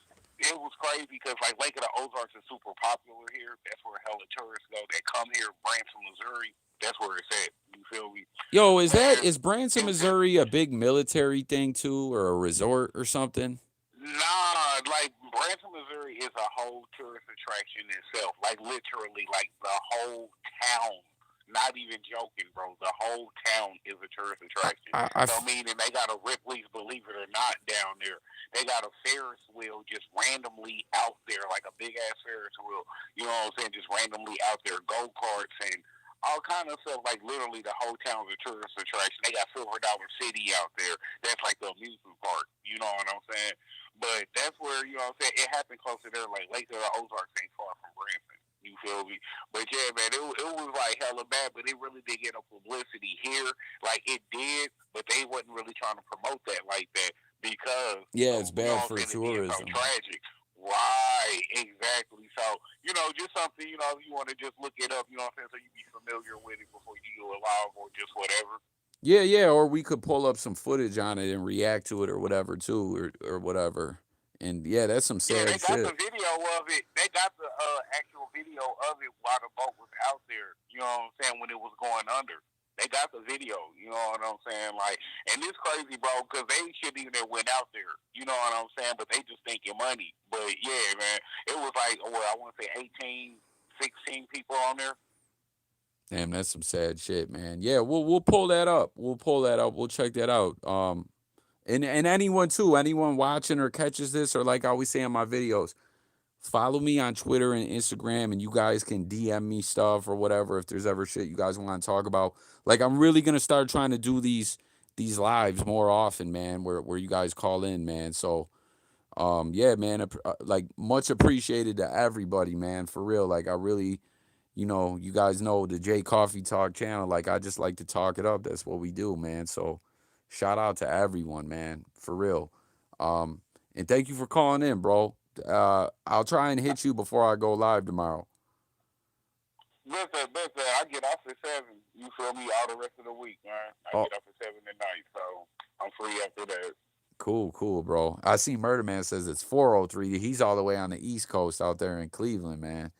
it was crazy because, like, Lake of the Ozarks is super popular here. That's where hella tourists go. They come here, Branson, Missouri. That's where it's at. You feel me? yo, Man, is Branson, Missouri a big military thing too, or a resort or something? nah, like Branson, Missouri is a whole tourist attraction itself. Like literally, like the whole town. Not even joking, bro. The whole town is a tourist attraction. I So meaning they got a Ripley's Believe It or Not down there. They got a Ferris wheel just randomly out there, like a big ass Ferris wheel. You know what I'm saying? Just randomly out there, go karts and all kind of stuff. Like literally, the whole town's a tourist attraction. They got Silver Dollar City out there. That's like the amusement park. You know what I'm saying? But that's where, what I'm saying, it happened close to there, like Lake of the Ozarks ain't far from Branson. You feel me? But yeah, man, it was like hella bad, but it really did get a publicity here. Like it did, but they wasn't really trying to promote that like that because Yeah, it's of, bad what I'm for saying, it being so tourism. tragic. Right, exactly. So, just something, if you want to just look it up, you know what I'm saying, so you be familiar with it before you do it live or just whatever. Yeah, yeah, or we could pull up some footage on it and react to it or whatever too, or whatever. And yeah, that's some Yeah, sad they got the shit. video of it. They got the actual video of it while the boat was out there. You know what I'm saying? When it was going under, they got the video. You know what I'm saying? Like, and it's crazy, bro, because they shouldn't even have went out there. You know what I'm saying? But they just thinking money. But yeah, man, it was like, well, I want to say 18, 16 people on there. Damn, that's some sad shit, man. Yeah, we'll pull that up. We'll pull that up. We'll check that out. And anyone too, anyone watching or catches this, or like I always say in my videos, follow me on Twitter and Instagram, and you guys can DM me stuff or whatever if there's ever shit you guys want to talk about. Like I'm really gonna start trying to do these lives more often, man, where you guys call in, man. So yeah, man, like much appreciated to everybody, man, for real. Like I really, you guys know the J Coffee Talk channel. Like I just like to talk it up. That's what we do, man. So shout out to everyone, man, for real. And thank you for calling in, bro. I'll try and hit you before I go live tomorrow. Listen, I get off at 7. You feel me? All the rest of the week, man. I Oh, get off at 7 at night, so I'm free after that. cool, bro. I see Murder Man says it's 4:03. He's all the way on the East Coast out there in Cleveland, man.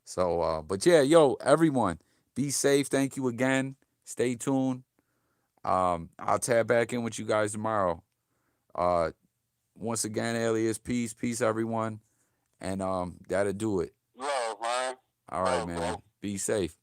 So, but yeah, yo, everyone, be safe. Thank you again. Stay tuned. I'll tap back in with you guys tomorrow. Uh, Once again, alias, peace, everyone, and that'll do it. Love, man. All right, Love, man. bro. Be safe.